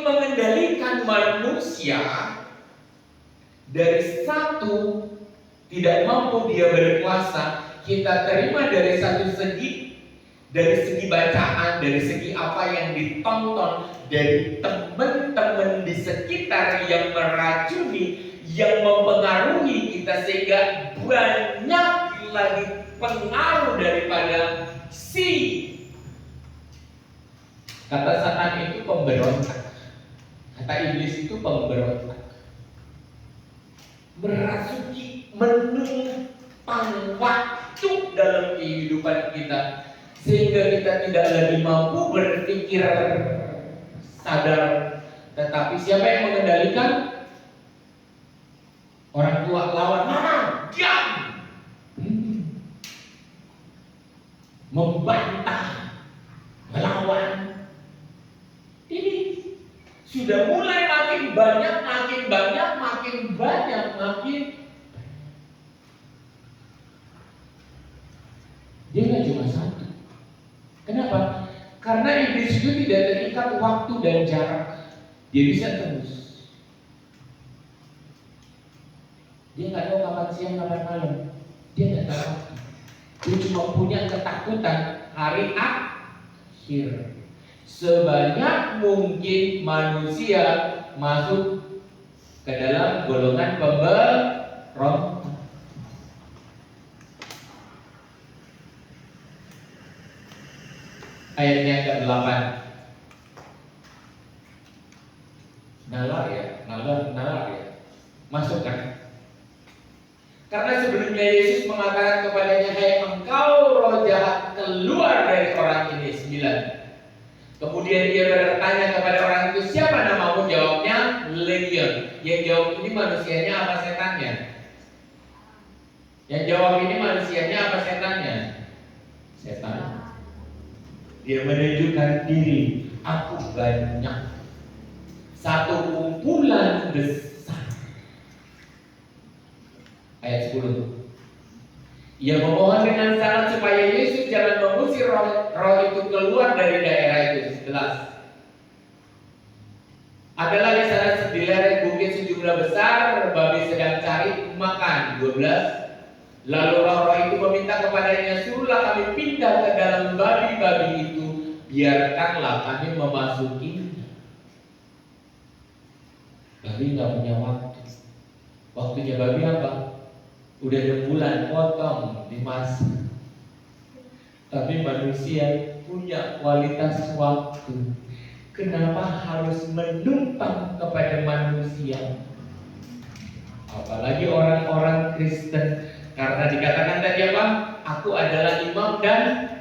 mengendalikan manusia. Dari satu, tidak mampu dia berkuasa. Kita terima dari satu segi, dari segi bacaan, dari segi apa yang ditonton, dari teman-teman di sekitar yang meracuni, yang mempengaruhi kita, sehingga banyak lagi pengaruh daripada kata Satan itu pemberontak. Kata iblis itu pemberontak. Merasuki, menumpang waktu dalam kehidupan kita, sehingga kita tidak lagi mampu berpikir sadar. Tetapi siapa yang mengendalikan? Orang tua lawan, mama, diam. Membantah, melawan. Ini sudah mulai makin banyak. Dia nggak cuma satu. Kenapa? Karena iblis itu tidak terikat waktu dan jarak. Dia bisa tembus. Dia nggak tahu kapan siang, kapan malam. Dia nggak tahu waktu. Dia cuma punya ketakutan hari akhir. Sebanyak mungkin manusia masuk ke dalam golongan pemberontak. ayatnya ke-8. Nalar ya. Masuk kan? Karena sebelumnya Yesus mengatakan kepadanya, "Hai engkau roh jahat, keluar dari orang ini." 9. Kemudian dia bertanya kepada orang itu, "Siapa namamu?" Jawabnya, "Legion." Yang jawab ini manusianya apa setannya? Yang jawab ini manusianya apa setannya? Setan. Dia menunjukkan diri, aku banyak. Satu kumpulan besar. Ayat 10. Ia memohon dengan sangat supaya Yesus jangan mengusir roh itu keluar dari daerah itu. 11. Adalah di sana di lereng bukit sejumlah besar babi sedang cari makan. 12. Lalu roh-roh itu meminta kepadanya, "Suruhlah kami pindah ke dalam babi-babi itu, biarkanlah kami memasuki." Babi nggak punya waktu. Waktunya babi apa? Udah 6 bulan potong dimasak. Tapi manusia punya kualitas waktu. Kenapa harus menumpang kepada manusia? Apalagi orang-orang Kristen. Karena dikatakan tadi apa? Aku adalah imam, dan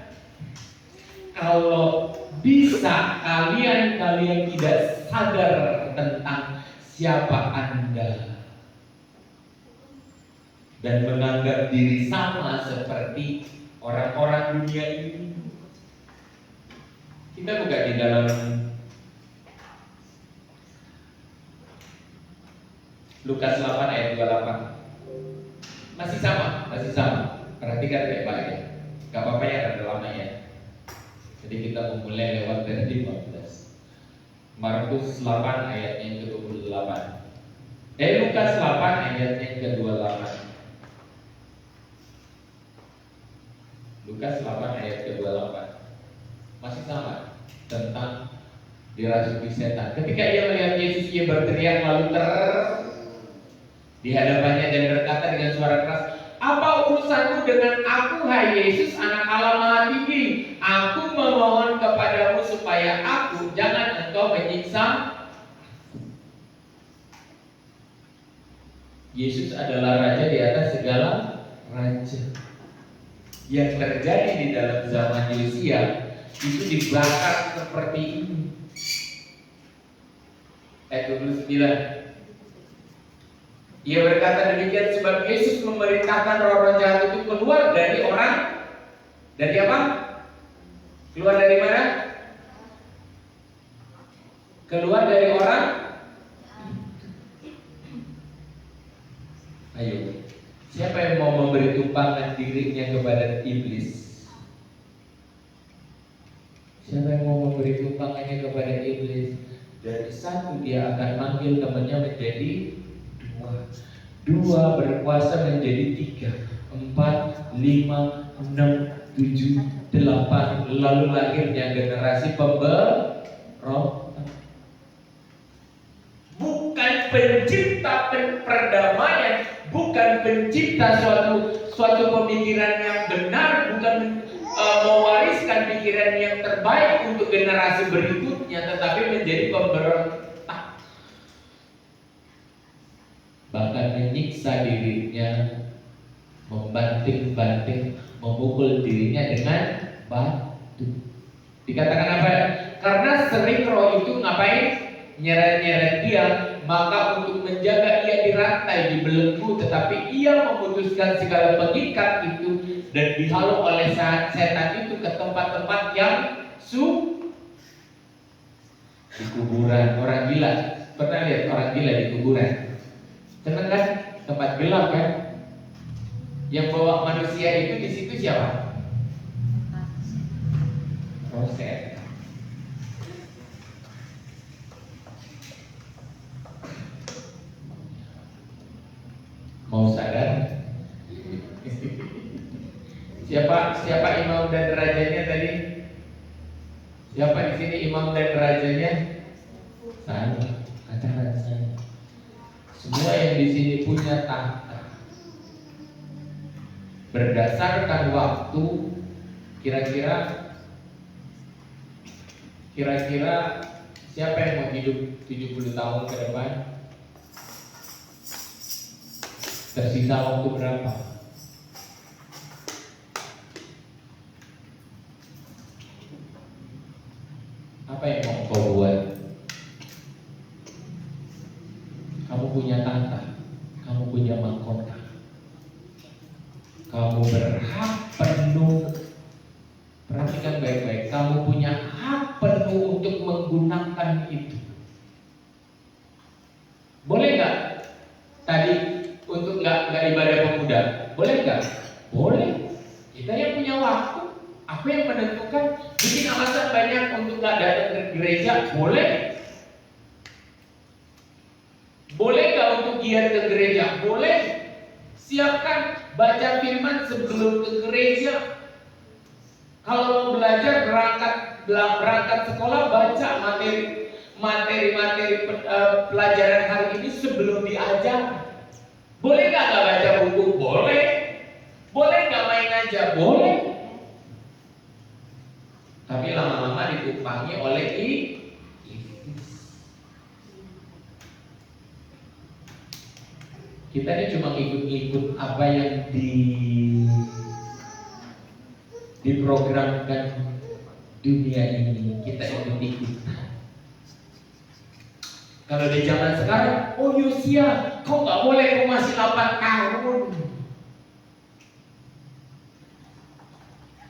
kalau bisa kalian tidak sadar tentang siapa Anda dan menganggap diri sama seperti orang-orang dunia ini. Kita buka di dalam Lukas 8 ayat 28. Masih sama. Perhatikan baik-baik ya. Gak apa-apa ya, ada lama ya. Jadi kita memulai lewat dari 15. Markus 8 ayat yang ke-28. Lukas 8 ayat yang ke-28. Lukas 8 ayat ke-28. Masih sama tentang dirasuki setan. Ketika ia melihat Yesus, ia berteriak lalu di hadapannya dan berkata dengan suara keras, "Apa urusanmu dengan aku, hai Yesus, Anak Allah Maha Tinggi? Aku memohon kepadamu supaya aku jangan engkau menyiksa." Yesus adalah raja di atas segala raja. Yang terjadi di dalam zaman Yosia itu dibakar seperti ini. Ayat 29. Ia berkata demikian sebab Yesus memerintahkan roh-roh jahat itu keluar dari orang. Dari apa? Keluar dari mana? Keluar dari orang. Ayo, siapa yang mau memberi tumpangan dirinya kepada iblis? Siapa yang mau memberi tumpangannya kepada iblis? Dari satu dia akan manggil temannya menjadi dua berkuasa menjadi 3, 4, 5, 6, 7, 8. Lalu lahirnya generasi pemberontak. Bukan pencipta perdamaian, bukan pencipta suatu pemikiran yang benar, bukan mewariskan pikiran yang terbaik untuk generasi berikutnya, tetapi menjadi pemberontak. Bahkan menyiksa dirinya, membanting-banting, memukul dirinya dengan batu. Dikatakan apa? Karena sering roh itu ngapain? Nyeret-nyeret dia. Maka untuk menjaga ia dirantai, dibelenggu, tetapi ia memutuskan segala pengikat itu dan dihalau oleh setan itu ke tempat-tempat yang di kuburan. Orang gila, pernah lihat orang gila di kuburan? Seneng kan? Tempat gelap kan? Yang bawa manusia itu di situ siapa? Roset. Mau sadar? Siapa imam dan rajanya tadi? Siapa di sini imam dan rajanya? Saya, katakan saya. Semua yang di sini punya tahta. Berdasarkan waktu, kira-kira Kira-kira siapa yang mau hidup 70 tahun ke depan? Tersisa waktu berapa? Apa yang mau kau buat? Kamu punya tahta, kamu punya mahkota, kamu berhak penuh. Perhatikan baik-baik, kamu punya hak penuh untuk menggunakan itu. Boleh nggak tadi untuk nggak ibadah pemuda? Boleh nggak? Boleh. Kita yang punya waktu, aku yang menentukan. Bikin alasan banyak untuk nggak datang ke gereja, boleh. Boleh nggak untuk giat ke gereja? Boleh. Siapkan baca firman sebelum ke gereja. Kalau mau belajar berangkat sekolah, baca materi pelajaran hari ini sebelum diajar. Boleh nggak baca buku? Boleh. Boleh nggak main aja? Boleh. Tapi lama-lama ditumpangi oleh iblis. Kita ini cuma ikut-ikut apa yang diprogramkan dunia ini, kita ikut-ikutan. Kalau di zaman sekarang, oh Yosia, kau nggak boleh, kau masih 8 tahun.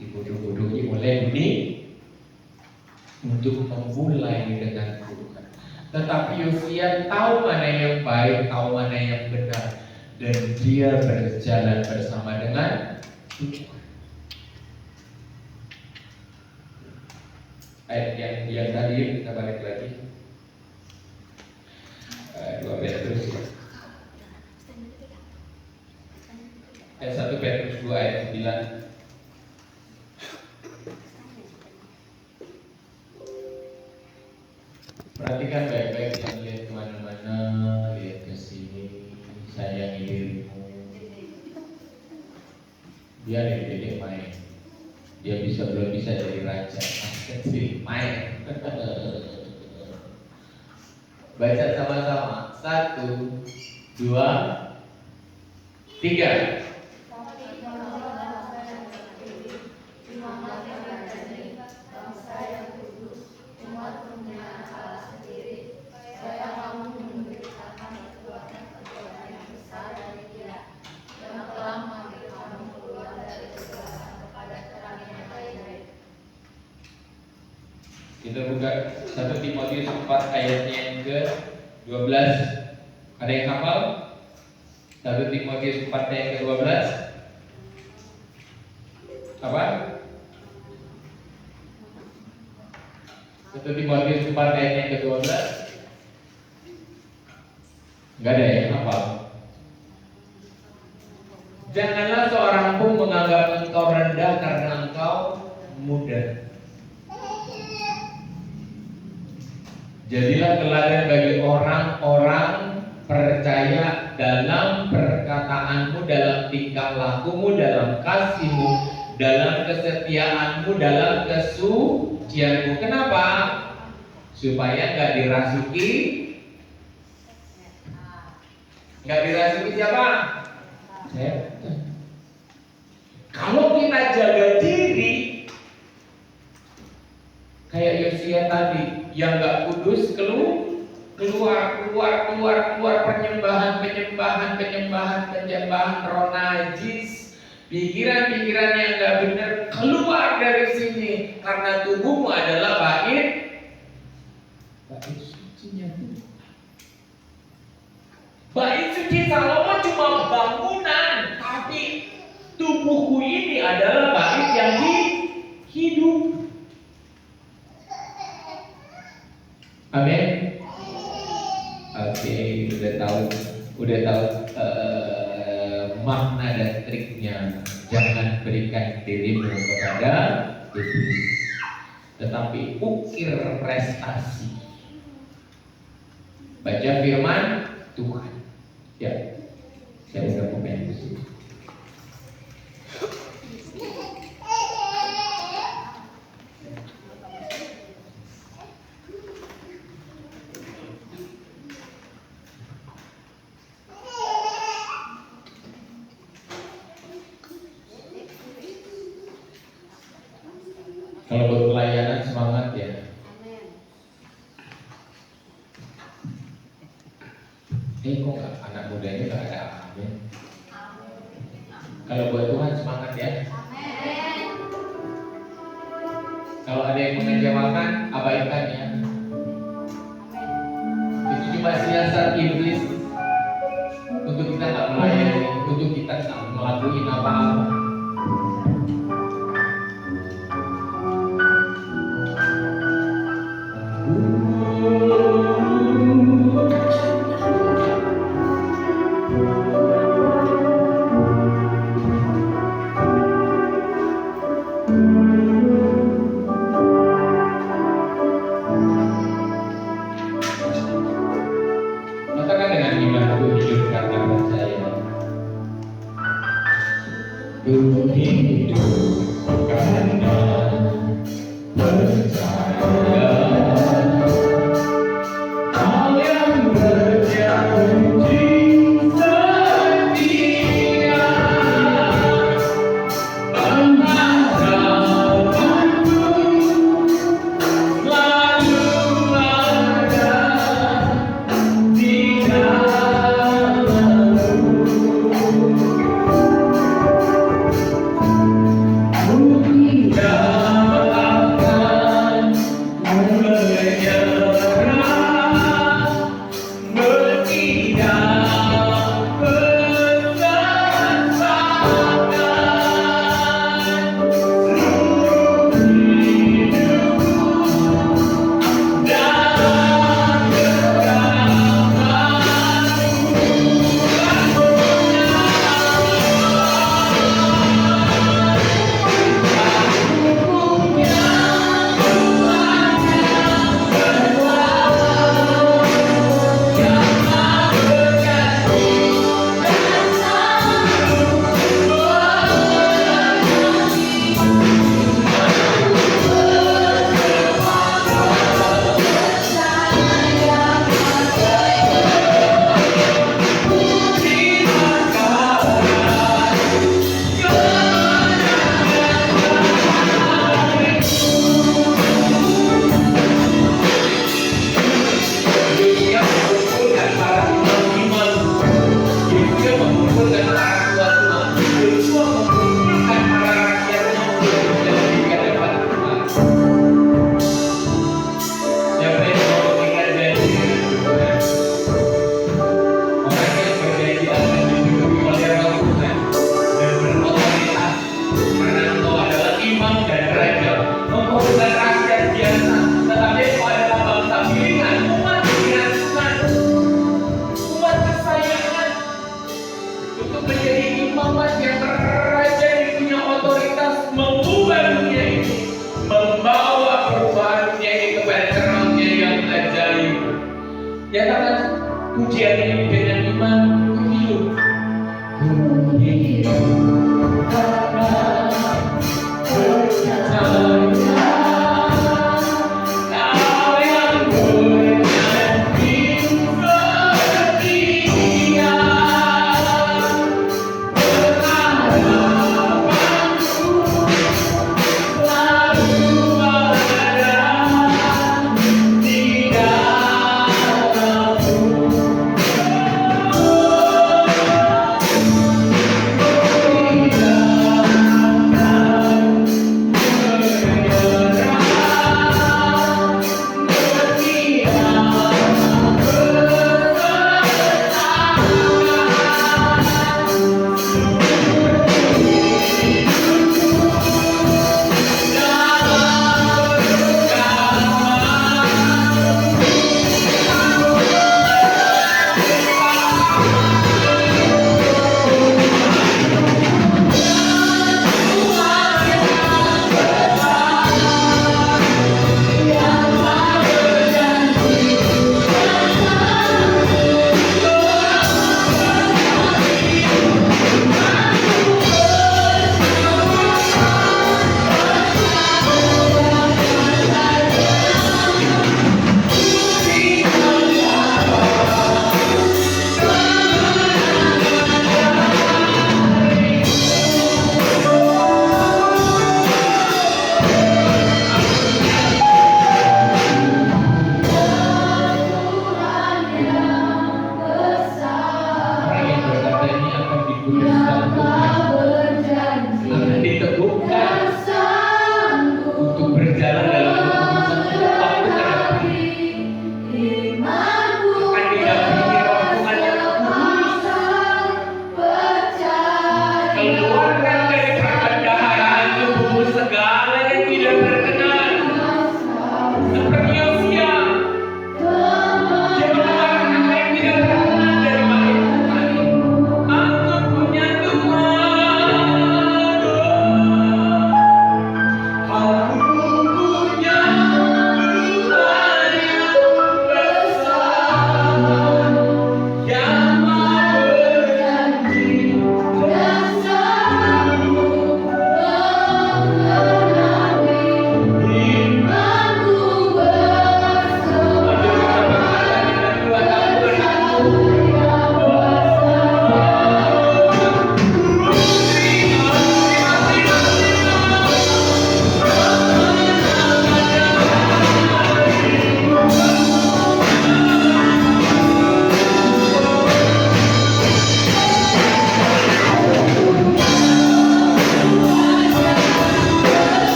Dibodoh-bodohi oleh dunia untuk memulai dengan Tuhan. Tetapi Yosia tahu mana yang baik, tahu mana yang benar, dan dia berjalan bersama dengan Tuhan. Ayat yang tadi kita balik lagi 2 Petrus ayat 1 Petrus 2 ayat 9. Perhatikan baik-baik, jangan lihat kemana-mana, lihat ke sini. Sayangi dirimu. Biar Dede main. Dia belum bisa jadi raja, kecil main. Baca sama-sama. 1, 2, 3. Kita buka 1 Timotius 4 ayatnya yang ke-12. Ada yang hafal? 1 Timotius 4 ayat ke-12. Apa? 1 Timotius 4 ayat yang ke-12. Enggak ada yang hafal. Janganlah seorang pun menganggap engkau rendah karena engkau muda. Jadilah teladan bagi orang-orang percaya dalam perkataanmu, dalam tingkah lakumu, dalam kasihmu, dalam kesetiaanmu, dalam kesucianmu. Kenapa? Supaya nggak dirasuki. Nggak dirasuki siapa? Setan. Kalau kita jaga diri, kayak Yosia tadi, yang nggak kudus keluar penyembahan roh najis, pikiran-pikiran yang nggak benar keluar dari sini, karena tubuhmu adalah bait sucinya Tuhan. Bait suci Salomo cuma bangunan, tapi tubuhku ini adalah bait yang hidup. Amin. Oke, udah tahu makna dan triknya. Jangan berikan dirimu kepada iblis, tetapi ukir prestasi. Baca firman Tuhan. Ya, saya udah komen di sini. Kok nggak, anak mudanya nggak ada amin? Kalau buat Tuhan semangat ya. Kalau ada yang mengecewakan, abaikan ya. Itu cuma siasat iblis untuk kita nggak melayani, untuk kita nggak melakukan apa-apa. Katakan dengan iman, aku hidup karena percaya. Ku hidup karena percaya. Kau yang berjanji setia, pengharapanku selalu ada di dalammu. Ku tidak akan menyerah, bertindak berdasarkan seluruh hidupku dan untuk menjadi imamat yang raja yang punya otoritas mengubah dunia ini, membawa perubahan dunia ini kepada terangnya yang ajaib. Nyatakan pujian ini dengan iman. Ku hidup karena percaya. Kau yang berjanji setia, pengharapanku selalu ada di dalammu.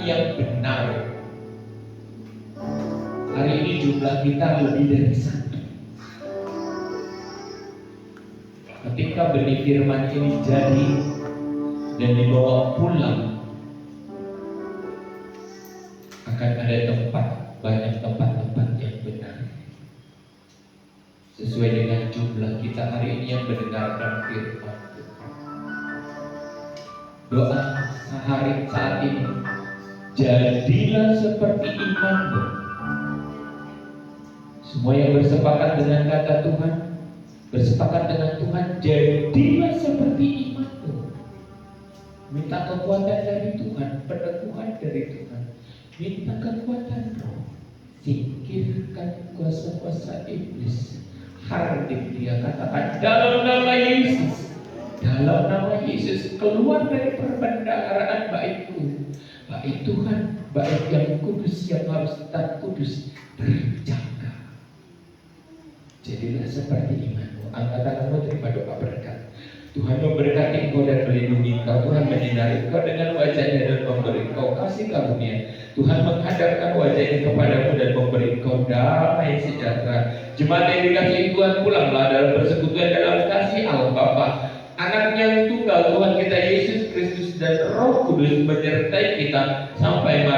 yang benar. Hari ini jumlah kita lebih dari satu. Ketika benih firman ini jadi dan dibawa pulang, akan ada banyak tempat-tempat yang benar sesuai dengan jumlah kita hari ini yang mendengarkan firman Tuhan. Doa sehari saat ini, jadilah seperti imanmu. Semua yang bersepakat dengan kata Tuhan, bersepakat dengan Tuhan, jadilah seperti imanmu. Minta kekuatan dari Tuhan, peneguhan dari Tuhan. Minta kekuatan roh. Singkirkan kuasa-kuasa iblis. Hardik dia, katakan dalam nama Yesus. Dalam nama Yesus, keluar dari perbendaharaan baikku. Baik Tuhan, baik yang kudus, yang harus tetap kudus, terjaga. Jadilah seperti imanmu. Angkat tanganmu terima doa berkat. Tuhan memberkati engkau dan melindungi engkau. Tuhan menyinari engkau dengan wajahnya dan memberi engkau kasih karunia. Tuhan menghadapkan wajahnya kepadamu dan memberi engkau damai sejahtera. Jemaat yang dikasihi Tuhan, pulanglah dalam persekutuan dalam kasih Allah Bapa, Anak yang tunggal Tuhan kita Yesus Kristus dan Roh Kudus menyertai kita sampai